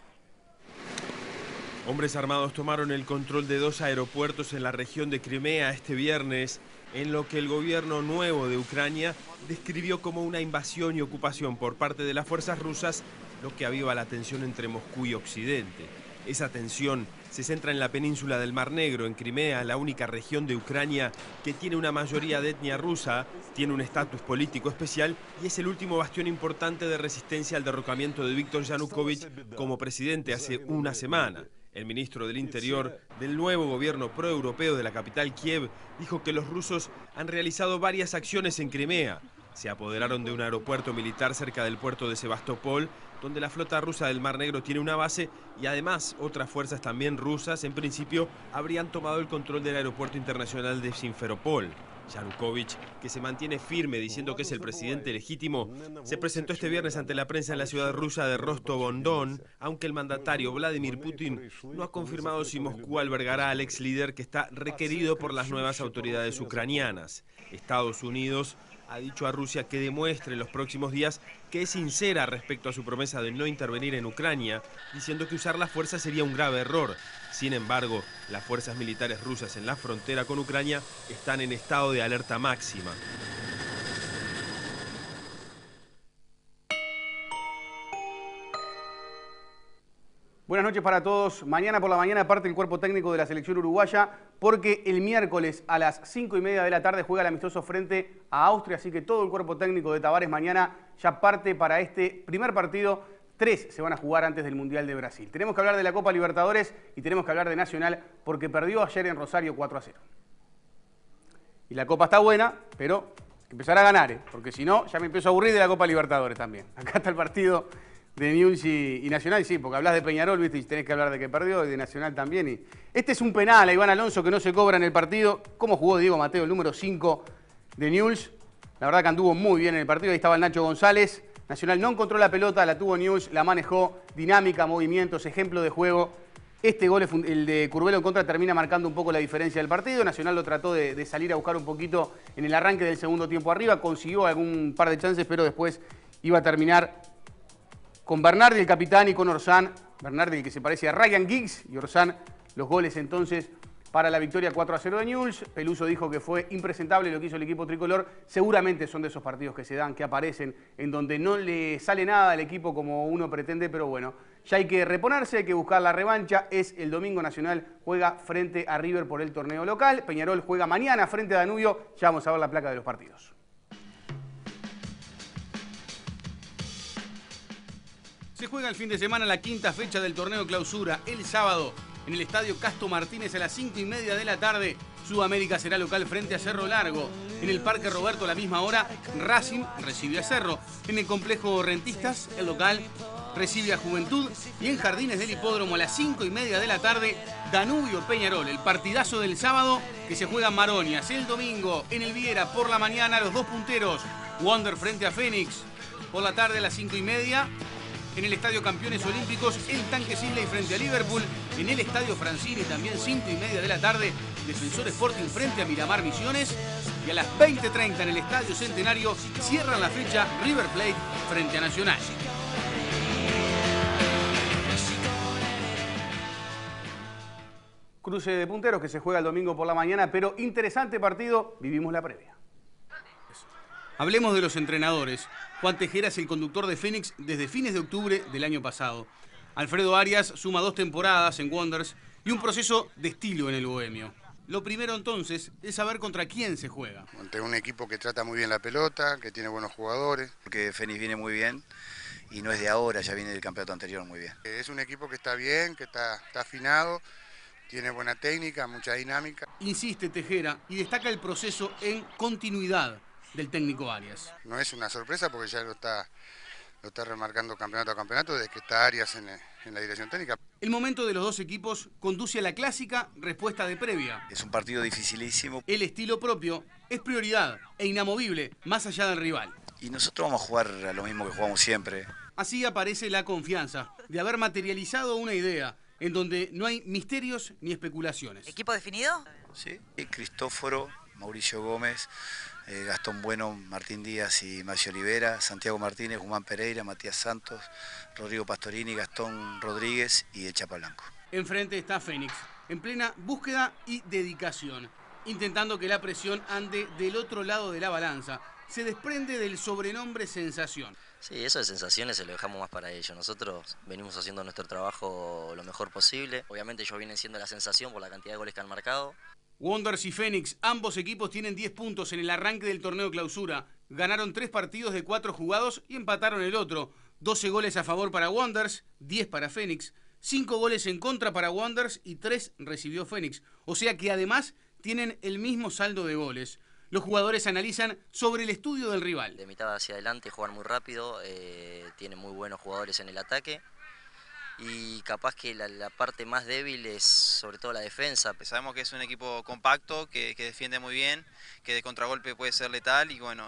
Hombres armados tomaron el control de 2 aeropuertos en la región de Crimea este viernes, en lo que el gobierno nuevo de Ucrania describió como una invasión y ocupación por parte de las fuerzas rusas, lo que aviva la tensión entre Moscú y Occidente. Esa tensión se centra en la península del Mar Negro, en Crimea, la única región de Ucrania que tiene una mayoría de etnia rusa, tiene un estatus político especial y es el último bastión importante de resistencia al derrocamiento de Víktor Yanukovych como presidente hace una semana. El ministro del Interior del nuevo gobierno proeuropeo de la capital Kiev dijo que los rusos han realizado varias acciones en Crimea. Se apoderaron de un aeropuerto militar cerca del puerto de Sebastopol donde la flota rusa del Mar Negro tiene una base y además otras fuerzas también rusas, en principio, habrían tomado el control del aeropuerto internacional de Simferopol. Yanukovych, que se mantiene firme diciendo que es el presidente legítimo, se presentó este viernes ante la prensa en la ciudad rusa de Rostov-on-Don, aunque el mandatario Vladimir Putin no ha confirmado si Moscú albergará al ex líder que está requerido por las nuevas autoridades ucranianas. Estados Unidos ha dicho a Rusia que demuestre en los próximos días que es sincera respecto a su promesa de no intervenir en Ucrania, diciendo que usar la fuerza sería un grave error. Sin embargo, las fuerzas militares rusas en la frontera con Ucrania están en estado de alerta máxima. Buenas noches para todos. Mañana por la mañana parte el cuerpo técnico de la selección uruguaya porque el miércoles a las 5:30 de la tarde juega el amistoso frente a Austria, así que todo el cuerpo técnico de Tabárez mañana ya parte para este primer partido. 3 se van a jugar antes del Mundial de Brasil. Tenemos que hablar de la Copa Libertadores y tenemos que hablar de Nacional porque perdió ayer en Rosario 4-0. Y la Copa está buena, pero hay que empezar a ganar, porque si no ya me empiezo a aburrir de la Copa Libertadores también. Acá está el partido de Newell's y Nacional, sí, porque hablas de Peñarol, ¿viste? Y tenés que hablar de que perdió, y de Nacional también. Y este es un penal a Iván Alonso que no se cobra en el partido. ¿Cómo jugó Diego Mateo, el número 5 de Newell's? La verdad que anduvo muy bien en el partido. Ahí estaba el Nacho González. Nacional no encontró la pelota, la tuvo Newell's, la manejó, dinámica, movimientos, ejemplo de juego. Este gol, el de Curvelo en contra, termina marcando un poco la diferencia del partido. Nacional lo trató de salir a buscar un poquito en el arranque del segundo tiempo arriba. Consiguió algún par de chances, pero después iba a terminar con Bernardi, el capitán, y con Orsán. Bernardi, el que se parece a Ryan Giggs, y Orsán, los goles entonces para la victoria 4-0 de Newell's. Peluso dijo que fue impresentable lo que hizo el equipo tricolor. Seguramente son de esos partidos que se dan, que aparecen, en donde no le sale nada al equipo como uno pretende, pero bueno, ya hay que reponerse, hay que buscar la revancha. Es el domingo. Nacional juega frente a River por el torneo local. Peñarol juega mañana frente a Danubio. Ya vamos a ver la placa de los partidos. Se juega el fin de semana la quinta fecha del torneo clausura. El sábado, en el estadio Casto Martínez a las 5:30 de la tarde, Sudamérica será local frente a Cerro Largo. En el Parque Roberto a la misma hora, Racing recibe a Cerro. En el complejo Rentistas, el local recibe a Juventud. Y en Jardines del Hipódromo a las 5:30 de la tarde, Danubio Peñarol. El partidazo del sábado que se juega en Maronias. El domingo, en el Viera, por la mañana, los dos punteros. Wander frente a Fénix. Por la tarde a las 5:30. En el Estadio Campeones Olímpicos, el Tanque Sibley frente a Liverpool. En el Estadio Francini, también 5:30 de la tarde, Defensor Sporting frente a Miramar Misiones. Y a las 20:30 en el Estadio Centenario, cierran la fecha River Plate frente a Nacional. Cruce de punteros que se juega el domingo por la mañana, pero interesante partido, vivimos la previa. Hablemos de los entrenadores. Juan Tejera es el conductor de Fénix desde fines de octubre del año pasado. Alfredo Arias suma 2 temporadas en Wanderers y un proceso de estilo en el bohemio. Lo primero entonces es saber contra quién se juega. Contra un equipo que trata muy bien la pelota, que tiene buenos jugadores. Porque Fénix viene muy bien y no es de ahora, ya viene del campeonato anterior muy bien. Es un equipo que está bien, que está afinado, tiene buena técnica, mucha dinámica. Insiste Tejera y destaca el proceso en continuidad del técnico Arias. No es una sorpresa porque ya lo está remarcando campeonato a campeonato desde que está Arias en la dirección técnica. El momento de los dos equipos conduce a la clásica respuesta de previa. Es un partido dificilísimo. El estilo propio es prioridad e inamovible más allá del rival. Y nosotros vamos a jugar a lo mismo que jugamos siempre. Así aparece la confianza de haber materializado una idea en donde no hay misterios ni especulaciones. ¿Equipo definido? Sí, Cristóforo, Mauricio Gómez, Gastón Bueno, Martín Díaz y Macio Olivera, Santiago Martínez, Guzmán Pereira, Matías Santos, Rodrigo Pastorini, Gastón Rodríguez y el Chapa Blanco. Enfrente está Fénix, en plena búsqueda y dedicación, intentando que la presión ande del otro lado de la balanza. Se desprende del sobrenombre Sensación. Sí, eso de sensaciones se lo dejamos más para ellos. Nosotros venimos haciendo nuestro trabajo lo mejor posible. Obviamente ellos vienen siendo la sensación por la cantidad de goles que han marcado. Wanderers y Fénix, ambos equipos tienen 10 puntos en el arranque del torneo clausura. Ganaron 3 partidos de 4 jugados y empataron el otro. 12 goles a favor para Wanderers, 10 para Fénix. 5 goles en contra para Wanderers y 3 recibió Fénix. O sea que además tienen el mismo saldo de goles. Los jugadores analizan sobre el estudio del rival. De mitad hacia adelante juegan muy rápido, tienen muy buenos jugadores en el ataque y capaz que la parte más débil es sobre todo la defensa. Sabemos que es un equipo compacto, que defiende muy bien, que de contragolpe puede ser letal y bueno,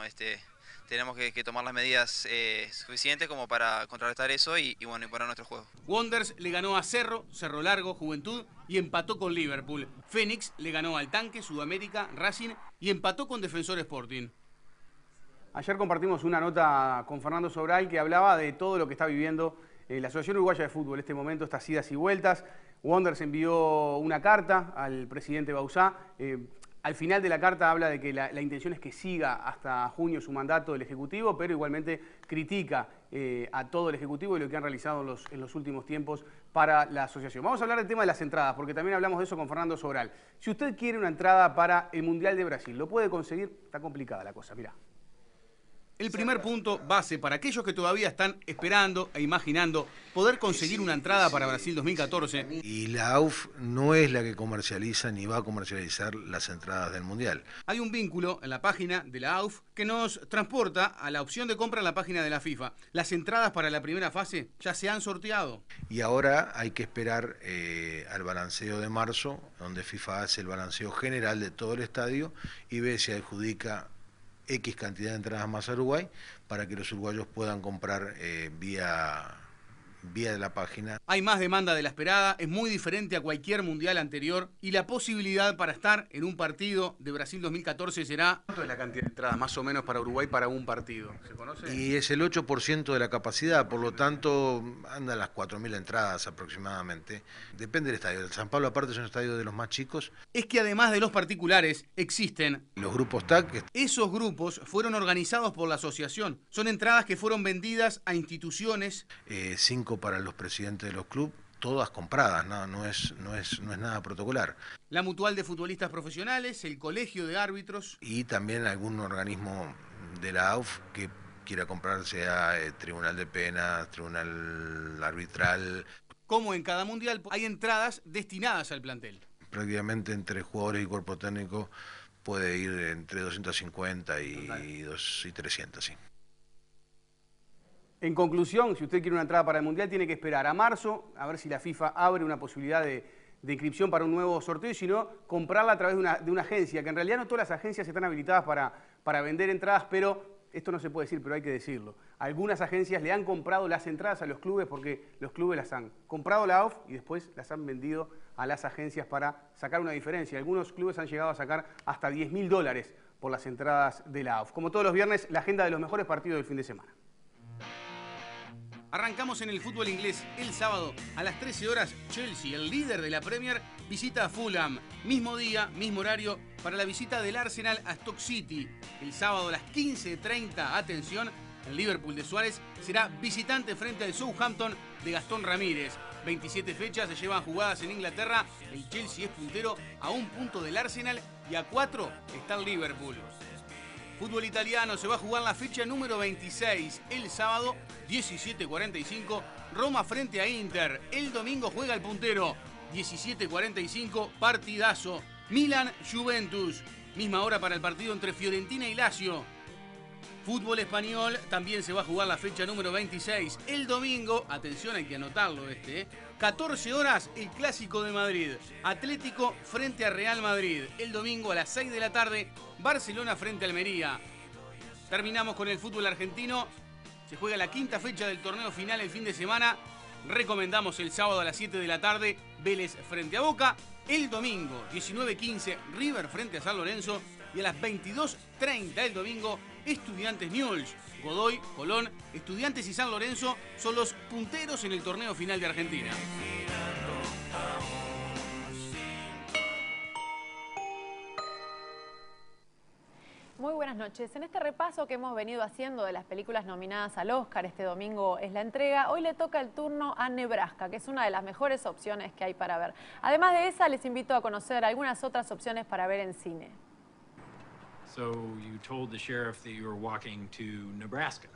tenemos que tomar las medidas suficientes como para contrarrestar eso y para nuestro juego. Wanderers le ganó a Cerro Largo, Juventud y empató con Liverpool. Fénix le ganó al Tanque, Sudamérica, Racing y empató con Defensor Sporting. Ayer compartimos una nota con Fernando Sobral que hablaba de todo lo que está viviendo la Asociación Uruguaya de Fútbol, este momento, estas idas y vueltas. Wanderers envió una carta al presidente Bauzá. Al final de la carta habla de que la intención es que siga hasta junio su mandato del Ejecutivo, pero igualmente critica a todo el Ejecutivo y lo que han realizado en los últimos tiempos para la asociación. Vamos a hablar del tema de las entradas, porque también hablamos de eso con Fernando Sobral. Si usted quiere una entrada para el Mundial de Brasil, ¿lo puede conseguir? Está complicada la cosa, mirá. El primer punto base para aquellos que todavía están esperando e imaginando poder conseguir una entrada para Brasil 2014. Y la AUF no es la que comercializa ni va a comercializar las entradas del Mundial. Hay un vínculo en la página de la AUF que nos transporta a la opción de compra en la página de la FIFA. Las entradas para la primera fase ya se han sorteado. Y ahora hay que esperar al balanceo de marzo, donde FIFA hace el balanceo general de todo el estadio y ve si adjudica X cantidad de entradas más a Uruguay para que los uruguayos puedan comprar vía de la página. Hay más demanda de la esperada, es muy diferente a cualquier mundial anterior y la posibilidad para estar en un partido de Brasil 2014 será... ¿Cuánto es la cantidad de entradas más o menos para Uruguay para un partido? ¿Se conoce? Y es el 8% de la capacidad, por lo tanto andan las 4.000 entradas aproximadamente. Depende del estadio. El San Pablo aparte es un estadio de los más chicos. Es que además de los particulares existen los grupos TAC. Esos grupos fueron organizados por la asociación. Son entradas que fueron vendidas a instituciones. 5 para los presidentes de los clubes, todas compradas, no es nada protocolar. La Mutual de Futbolistas Profesionales, el Colegio de Árbitros. Y también algún organismo de la AUF que quiera comprar, sea Tribunal de Penas, Tribunal Arbitral. Como en cada mundial, hay entradas destinadas al plantel. Prácticamente entre jugadores y cuerpo técnico puede ir entre 250 y 300, sí. En conclusión, si usted quiere una entrada para el Mundial, tiene que esperar a marzo, a ver si la FIFA abre una posibilidad de inscripción para un nuevo sorteo, y si no, comprarla a través de una agencia, que en realidad no todas las agencias están habilitadas para vender entradas, pero esto no se puede decir, pero hay que decirlo. Algunas agencias le han comprado las entradas a los clubes porque los clubes las han comprado la AUF y después las han vendido a las agencias para sacar una diferencia. Algunos clubes han llegado a sacar hasta $10.000 por las entradas de la AUF. Como todos los viernes, la agenda de los mejores partidos del fin de semana. Arrancamos en el fútbol inglés. El sábado a las 13 horas, Chelsea, el líder de la Premier, visita a Fulham. Mismo día, mismo horario para la visita del Arsenal a Stoke City. El sábado a las 15:30, atención, el Liverpool de Suárez será visitante frente al Southampton de Gastón Ramírez. 27 fechas se llevan jugadas en Inglaterra. El Chelsea es puntero a 1 punto del Arsenal y a 4 está el Liverpool. Fútbol italiano, se va a jugar la fecha número 26. El sábado, 17:45, Roma frente a Inter. El domingo juega el puntero, 17:45, partidazo. Milan-Juventus, misma hora para el partido entre Fiorentina y Lazio. Fútbol español, también se va a jugar la fecha número 26. El domingo, atención, hay que anotarlo 14 horas, el Clásico de Madrid. Atlético frente a Real Madrid. El domingo a las 6 de la tarde, Barcelona frente a Almería. Terminamos con el fútbol argentino. Se juega la 5ª fecha del torneo final el fin de semana. Recomendamos el sábado a las 7 de la tarde, Vélez frente a Boca. El domingo, 19:15, River frente a San Lorenzo. Y a las 22:30 el domingo, Estudiantes Newell's. Godoy, Colón, Estudiantes y San Lorenzo son los punteros en el torneo final de Argentina. Muy buenas noches. En este repaso que hemos venido haciendo de las películas nominadas al Oscar, este domingo es la entrega, hoy le toca el turno a Nebraska, que es una de las mejores opciones que hay para ver. Además de esa, les invito a conocer algunas otras opciones para ver en cine. So you told the sheriff that you were walking to Nebraska.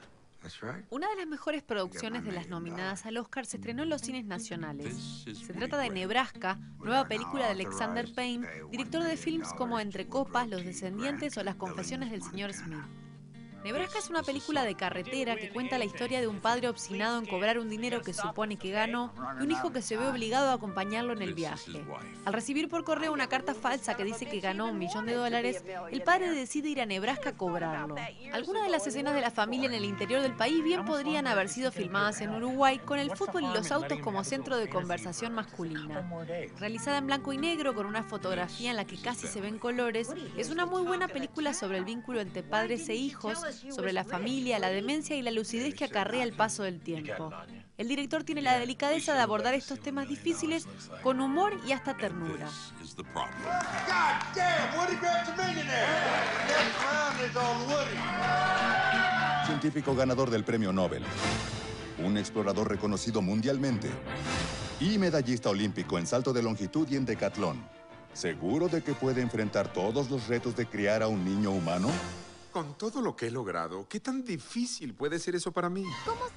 Una de las mejores producciones de las nominadas al Oscar se estrenó en los cines nacionales. Se trata de Nebraska, nueva película de Alexander Payne, director de films como Entre Copas, Los Descendientes o Las Confesiones del Sr. Smith. Nebraska es una película de carretera que cuenta la historia de un padre obstinado en cobrar un dinero que supone que ganó y un hijo que se ve obligado a acompañarlo en el viaje. Al recibir por correo una carta falsa que dice que ganó $1 millón, el padre decide ir a Nebraska a cobrarlo. Algunas de las escenas de la familia en el interior del país bien podrían haber sido filmadas en Uruguay con el fútbol y los autos como centro de conversación masculina. Realizada en blanco y negro con una fotografía en la que casi se ven colores, es una muy buena película sobre el vínculo entre padres e hijos, sobre la familia, la demencia y la lucidez que acarrea el paso del tiempo. El director tiene la delicadeza de abordar estos temas difíciles con humor y hasta ternura. Científico ganador del Premio Nobel, un explorador reconocido mundialmente y medallista olímpico en salto de longitud y en decatlón. ¿Seguro de que puede enfrentar todos los retos de criar a un niño humano? Con todo lo que he logrado, ¿qué tan difícil puede ser eso para mí?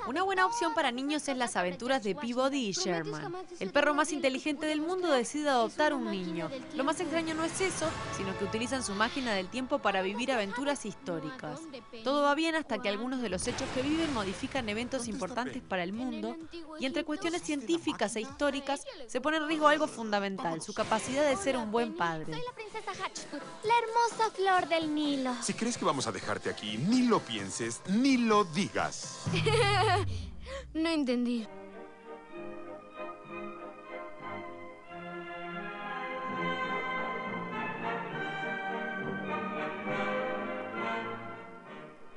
Una buena opción para niños es Las aventuras de Peabody y Sherman. El perro más inteligente del mundo decide adoptar un niño. Lo más extraño no es eso, sino que utilizan su máquina del tiempo para vivir aventuras históricas. Todo va bien hasta que algunos de los hechos que viven modifican eventos importantes para el mundo y entre cuestiones científicas e históricas se pone en riesgo algo fundamental, su capacidad de ser un buen padre. Soy la princesa Hatshepsut, la hermosa flor del Nilo. Si crees que vamos a dejarte aquí, ni lo pienses, ni lo digas. No entendí.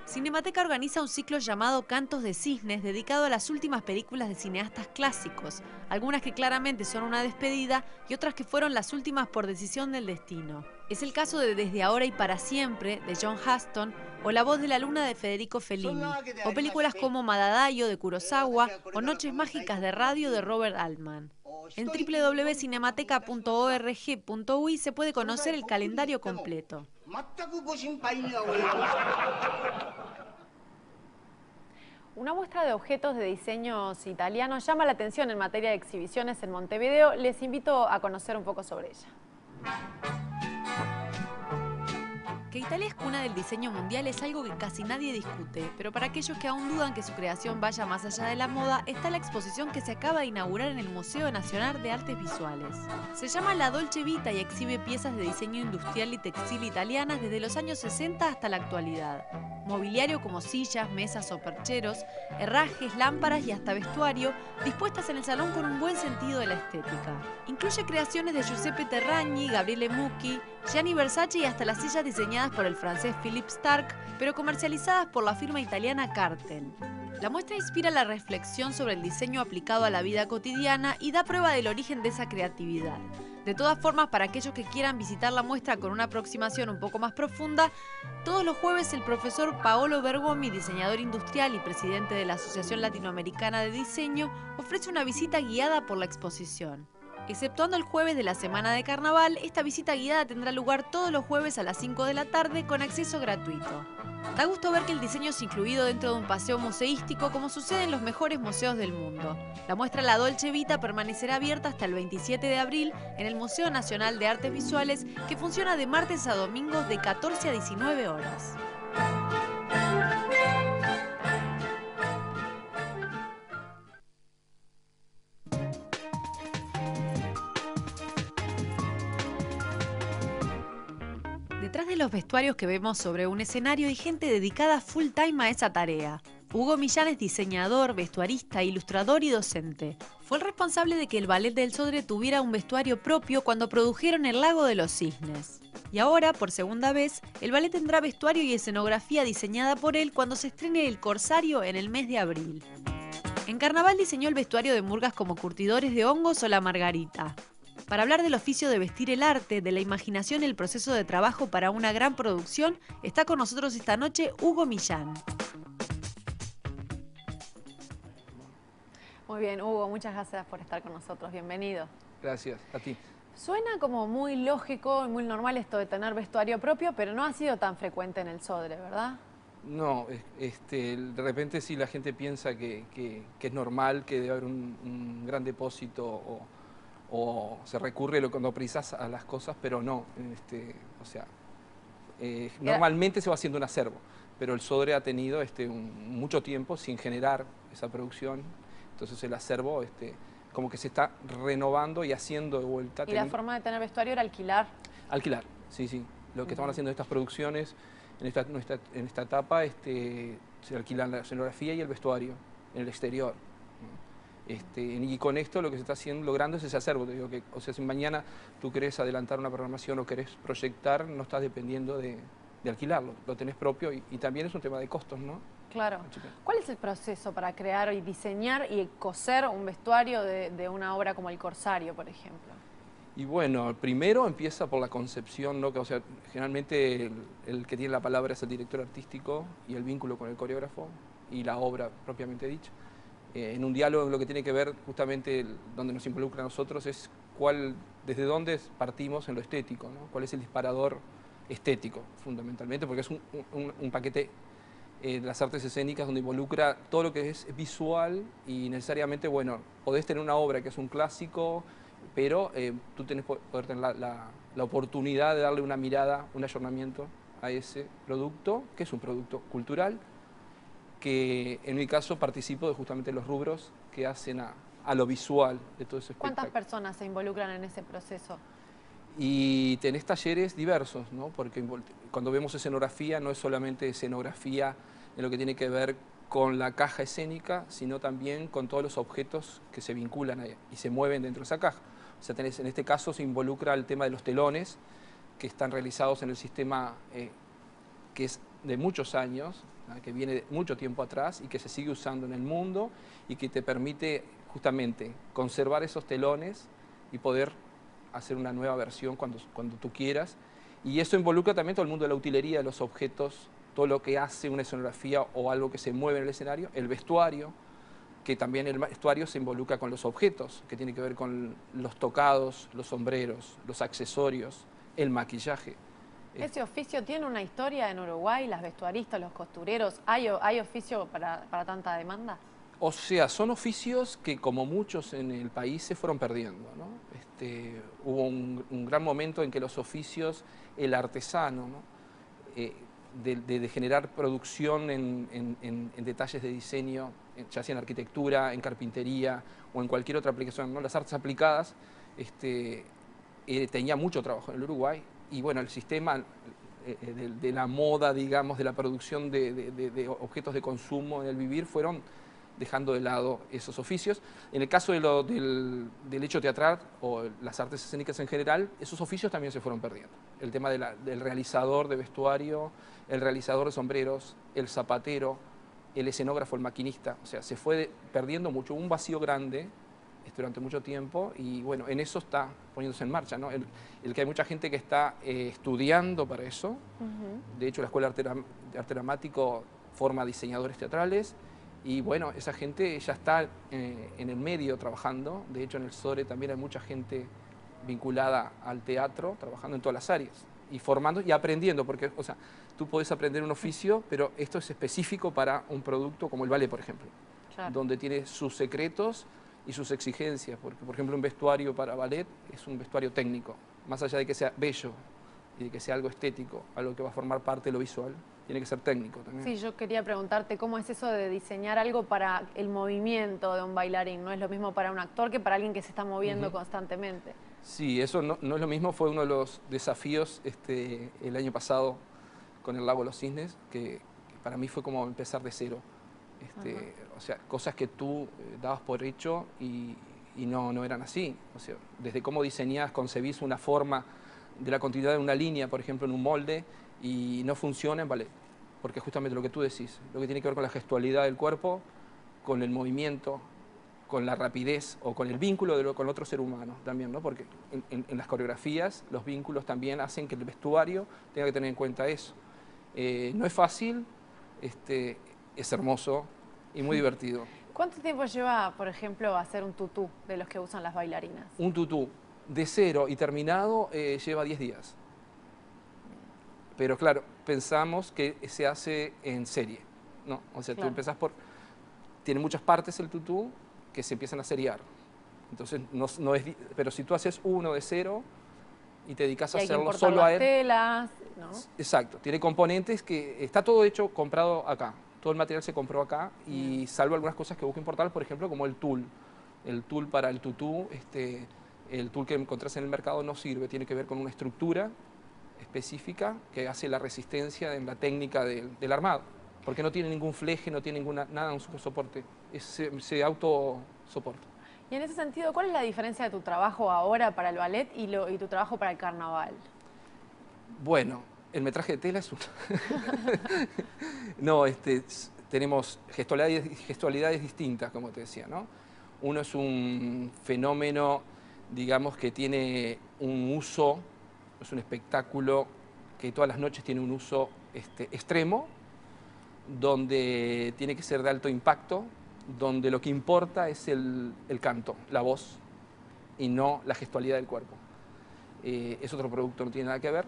Cinemateca organiza un ciclo llamado Cantos de Cisnes, dedicado a las últimas películas de cineastas clásicos, algunas que claramente son una despedida y otras que fueron las últimas por decisión del destino. Es el caso de Desde ahora y para siempre, de John Huston, o La voz de la luna de Federico Fellini, o películas como Madadayo de Kurosawa, o Noches mágicas de radio de Robert Altman. En www.cinemateca.org.uy se puede conocer el calendario completo. Una muestra de objetos de diseños italianos llama la atención en materia de exhibiciones en Montevideo. Les invito a conocer un poco sobre ella. Que Italia es cuna del diseño mundial es algo que casi nadie discute, pero para aquellos que aún dudan que su creación vaya más allá de la moda, está la exposición que se acaba de inaugurar en el Museo Nacional de Artes Visuales. Se llama La Dolce Vita y exhibe piezas de diseño industrial y textil italianas desde los años 60 hasta la actualidad. Mobiliario como sillas, mesas o percheros, herrajes, lámparas y hasta vestuario, dispuestas en el salón con un buen sentido de la estética. Incluye creaciones de Giuseppe Terragni, Gabriele Mucchi, Gianni Versace y hasta las sillas diseñadas por el francés Philippe Starck, pero comercializadas por la firma italiana Cartel. La muestra inspira la reflexión sobre el diseño aplicado a la vida cotidiana y da prueba del origen de esa creatividad. De todas formas, para aquellos que quieran visitar la muestra con una aproximación un poco más profunda, todos los jueves el profesor Paolo Bergomi, diseñador industrial y presidente de la Asociación Latinoamericana de Diseño, ofrece una visita guiada por la exposición. Exceptuando el jueves de la semana de carnaval, esta visita guiada tendrá lugar todos los jueves a las 5 de la tarde con acceso gratuito. Da gusto ver que el diseño es incluido dentro de un paseo museístico como sucede en los mejores museos del mundo. La muestra La Dolce Vita permanecerá abierta hasta el 27 de abril en el Museo Nacional de Artes Visuales, que funciona de martes a domingos de 14 a 19 horas. Detrás de los vestuarios que vemos sobre un escenario hay gente dedicada full time a esa tarea. Hugo Millán es diseñador, vestuarista, ilustrador y docente. Fue el responsable de que el Ballet del Sodre tuviera un vestuario propio cuando produjeron El Lago de los Cisnes. Y ahora, por segunda vez, el ballet tendrá vestuario y escenografía diseñada por él cuando se estrene El Corsario en el mes de abril. En Carnaval diseñó el vestuario de murgas como Curtidores de Hongos o La Margarita. Para hablar del oficio de vestir el arte, de la imaginación y el proceso de trabajo para una gran producción, está con nosotros esta noche Hugo Millán. Muy bien, Hugo, muchas gracias por estar con nosotros. Bienvenido. Gracias, a ti. Suena como muy lógico y muy normal esto de tener vestuario propio, pero no ha sido tan frecuente en el Sodre, ¿verdad? No, de repente sí la gente piensa que es normal, que debe haber un gran depósito o se recurre cuando precisas a las cosas, pero no. O sea, normalmente se va haciendo un acervo, pero el Sodre ha tenido mucho tiempo sin generar esa producción, entonces el acervo como que se está renovando y haciendo de vuelta. ¿Y la forma de tener vestuario era alquilar? Alquilar, sí. Lo que estaban haciendo estas producciones en esta etapa, se alquilan la escenografía y el vestuario en el exterior. Y con esto lo que se está logrando es ese acervo. Te digo que, o sea, si mañana tú querés adelantar una programación o querés proyectar, no estás dependiendo de alquilarlo, lo tenés propio y también es un tema de costos, ¿no? Claro. ¿Cuál es el proceso para crear y diseñar y coser un vestuario de una obra como El Corsario, por ejemplo? Y bueno, primero empieza por la concepción, ¿no? O sea, generalmente el que tiene la palabra es el director artístico y el vínculo con el coreógrafo y la obra propiamente dicha. En un diálogo lo que tiene que ver justamente donde nos involucra a nosotros es desde dónde partimos en lo estético, ¿no? Cuál es el disparador estético, fundamentalmente, porque es un paquete de las artes escénicas donde involucra todo lo que es visual y necesariamente, bueno, podés tener una obra que es un clásico, pero tú tenés poder tener la oportunidad de darle una mirada, un ayornamiento a ese producto, que es un producto cultural, que en mi caso participo de justamente los rubros que hacen a lo visual de todo ese espectáculo. ¿Cuántas personas se involucran en ese proceso? Y tenés talleres diversos, ¿no? Porque cuando vemos escenografía no es solamente escenografía en lo que tiene que ver con la caja escénica, sino también con todos los objetos que se vinculan y se mueven dentro de esa caja. O sea, en este caso se involucra el tema de los telones, que están realizados en el sistema que es de muchos años, que viene de mucho tiempo atrás y que se sigue usando en el mundo y que te permite justamente conservar esos telones y poder hacer una nueva versión cuando tú quieras. Y eso involucra también todo el mundo de la utilería, de los objetos, todo lo que hace una escenografía o algo que se mueve en el escenario, el vestuario, que también el vestuario se involucra con los objetos, que tiene que ver con los tocados, los sombreros, los accesorios, el maquillaje. ¿Ese oficio tiene una historia en Uruguay? ¿Las vestuaristas, los costureros? ¿Hay oficio para tanta demanda? O sea, son oficios que, como muchos en el país, se fueron perdiendo, ¿no? Hubo un gran momento en que los oficios, el artesano, ¿no? de generar producción en detalles de diseño, ya sea en arquitectura, en carpintería o en cualquier otra aplicación, ¿no? Las artes aplicadas tenía mucho trabajo en el Uruguay y bueno, el sistema de la moda, digamos, de la producción de objetos de consumo en el vivir fueron dejando de lado esos oficios. En el caso del hecho teatral o las artes escénicas en general, esos oficios también se fueron perdiendo. El tema del realizador de vestuario, el realizador de sombreros, el zapatero, el escenógrafo, el maquinista, o sea, se fue perdiendo mucho, un vacío grande durante mucho tiempo y bueno, en eso está poniéndose en marcha, ¿no? El que hay mucha gente que está estudiando para eso. De hecho, la Escuela de Arte Dramático forma diseñadores teatrales. Y bueno, esa gente ya está en el medio trabajando. De hecho, en el SODRE también hay mucha gente vinculada al teatro, trabajando en todas las áreas. Y formando y aprendiendo, porque, o sea, tú podés aprender un oficio, pero esto es específico para un producto como el ballet, por ejemplo. Claro. Donde tiene sus secretos y sus exigencias. Porque, por ejemplo, un vestuario para ballet es un vestuario técnico. Más allá de que sea bello y de que sea algo estético, algo que va a formar parte de lo visual, tiene que ser técnico también. Sí, yo quería preguntarte cómo es eso de diseñar algo para el movimiento de un bailarín. No es lo mismo para un actor que para alguien que se está moviendo constantemente. Sí, eso no es lo mismo. Fue uno de los desafíos el año pasado con el Lago de los Cisnes, que para mí fue como empezar de cero. O sea, cosas que tú dabas por hecho y no eran así. O sea, desde cómo diseñás, concebís una forma de la continuidad de una línea, por ejemplo, en un molde, y no funciona en ballet, porque justamente lo que tú decís, lo que tiene que ver con la gestualidad del cuerpo, con el movimiento, con la rapidez o con el vínculo con otro ser humano también, ¿no? Porque en las coreografías los vínculos también hacen que el vestuario tenga que tener en cuenta eso. No es fácil, es hermoso y muy divertido. ¿Cuánto tiempo lleva, por ejemplo, hacer un tutú de los que usan las bailarinas? Un tutú de cero y terminado lleva 10 días. Pero claro, pensamos que se hace en serie, ¿no? O sea, Claro. tú empezás tiene muchas partes el tutú que se empiezan a seriar. Entonces, no es, pero si tú haces uno de cero y te dedicas a Y hay que hacerlo importar solo a las él. telas, ¿no? Exacto, tiene componentes que está todo hecho, comprado acá. Todo el material se compró acá y salvo algunas cosas que busco importar, por ejemplo, como el tul. El tul para el tutú, el tul que encontrás en el mercado no sirve, tiene que ver con una estructura específica que hace la resistencia en la técnica del armado. Porque no tiene ningún fleje, no tiene nada en su soporte, se autosoporta. Y en ese sentido, ¿cuál es la diferencia de tu trabajo ahora para el ballet y tu trabajo para el carnaval? Bueno, el metraje de tela es un... No, tenemos gestualidades distintas, como te decía, ¿no? Uno es un fenómeno, digamos, que tiene un uso, es un espectáculo que todas las noches tiene un uso extremo, donde tiene que ser de alto impacto, donde lo que importa es el canto, la voz, y no la gestualidad del cuerpo. Es otro producto, no tiene nada que ver.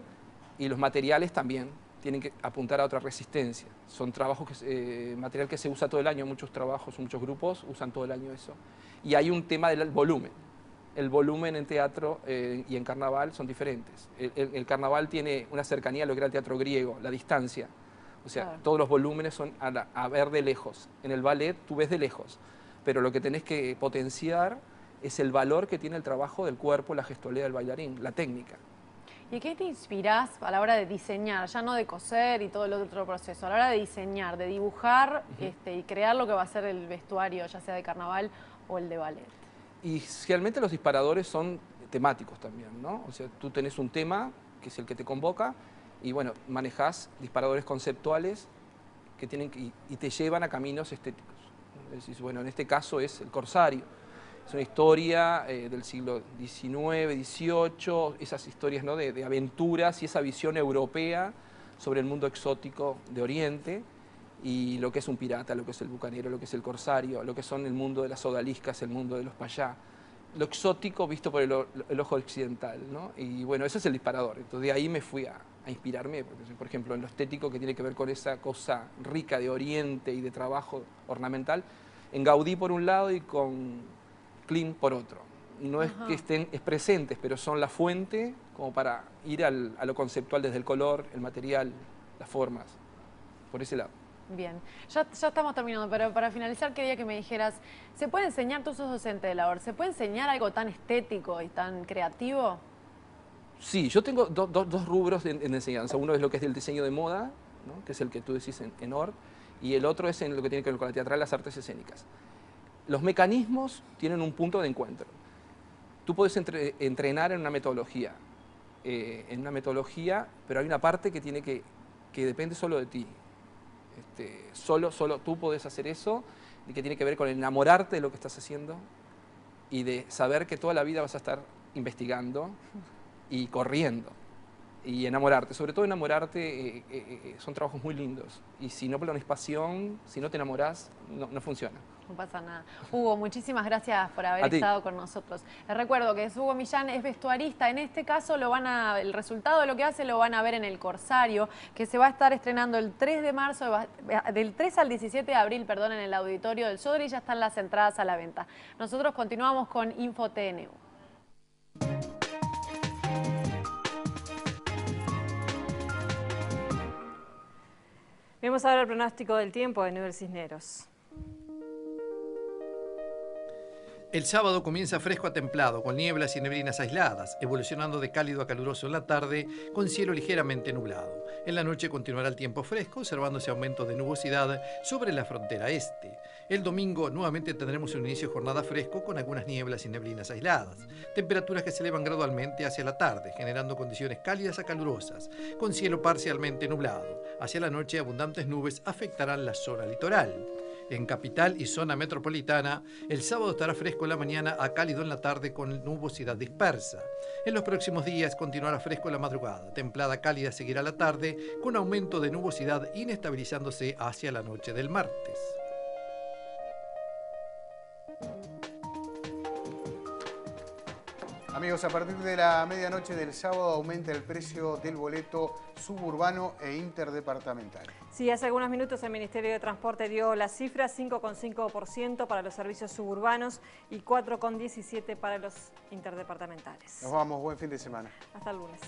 Y los materiales también tienen que apuntar a otra resistencia. Son trabajos, material que se usa todo el año, muchos trabajos, muchos grupos usan todo el año eso. Y hay un tema del volumen. El volumen en teatro y en carnaval son diferentes. El carnaval tiene una cercanía a lo que era el teatro griego, la distancia. O sea, Claro. todos los volúmenes son a ver de lejos. En el ballet tú ves de lejos, pero lo que tenés que potenciar es el valor que tiene el trabajo del cuerpo, la gestualidad del bailarín, la técnica. ¿Y qué te inspirás a la hora de diseñar? Ya no de coser y todo el otro proceso, a la hora de diseñar, de dibujar y crear lo que va a ser el vestuario, ya sea de carnaval o el de ballet. Y realmente los disparadores son temáticos también, ¿no? O sea, tú tenés un tema, que es el que te convoca, y bueno, manejás disparadores conceptuales que y te llevan a caminos estéticos. Decís, bueno, en este caso es el corsario. Es una historia del siglo XIX, XVIII, esas historias, ¿no? de aventuras y esa visión europea sobre el mundo exótico de Oriente y lo que es un pirata, lo que es el bucanero, lo que es el corsario, lo que son el mundo de las odaliscas, el mundo de los payá. Lo exótico visto por el ojo occidental, ¿no? Y bueno, ese es el disparador. Entonces de ahí me fui a inspirarme, por ejemplo, en lo estético que tiene que ver con esa cosa rica de Oriente y de trabajo ornamental, en Gaudí por un lado y con Klimt por otro. No es que estén presentes, pero son la fuente como para ir a lo conceptual desde el color, el material, las formas, por ese lado. Bien, ya estamos terminando, pero para finalizar quería que me dijeras, ¿se puede enseñar, tú sos docente de la OR, ¿se puede enseñar algo tan estético y tan creativo? Sí, yo tengo dos rubros en enseñanza. Uno es lo que es el diseño de moda, ¿no? Que es el que tú decís en OR, y el otro es en lo que tiene que ver con la teatral, las artes escénicas. Los mecanismos tienen un punto de encuentro. Tú puedes entrenar en una metodología, pero hay una parte que depende solo de ti. Solo tú podés hacer eso, y que tiene que ver con enamorarte de lo que estás haciendo y de saber que toda la vida vas a estar investigando y corriendo y enamorarte. Sobre todo enamorarte son trabajos muy lindos y si no pones pasión, si no te enamorás, no funciona. No pasa nada. Hugo, muchísimas gracias por haber estado con nosotros. Les recuerdo que Hugo Millán es vestuarista. En este caso el resultado de lo que hace lo van a ver en el Corsario, que se va a estar estrenando el 3 de marzo, del 3 al 17 de abril, perdón, en el Auditorio del Sodre, y ya están las entradas a la venta. Nosotros continuamos con InfoTNU. Vemos ahora el pronóstico del tiempo de Nubel Cisneros. El sábado comienza fresco a templado, con nieblas y neblinas aisladas, evolucionando de cálido a caluroso en la tarde, con cielo ligeramente nublado. En la noche continuará el tiempo fresco, observándose aumento de nubosidad sobre la frontera este. El domingo nuevamente tendremos un inicio de jornada fresco, con algunas nieblas y neblinas aisladas. Temperaturas que se elevan gradualmente hacia la tarde, generando condiciones cálidas a calurosas, con cielo parcialmente nublado. Hacia la noche, abundantes nubes afectarán la zona litoral. En capital y zona metropolitana, el sábado estará fresco en la mañana a cálido en la tarde con nubosidad dispersa. En los próximos días continuará fresco en la madrugada, templada cálida seguirá la tarde con aumento de nubosidad inestabilizándose hacia la noche del martes. Amigos, a partir de la medianoche del sábado aumenta el precio del boleto suburbano e interdepartamental. Sí, hace algunos minutos el Ministerio de Transporte dio las cifras: 5,5% para los servicios suburbanos y 4,17% para los interdepartamentales. Nos vamos, buen fin de semana. Hasta el lunes.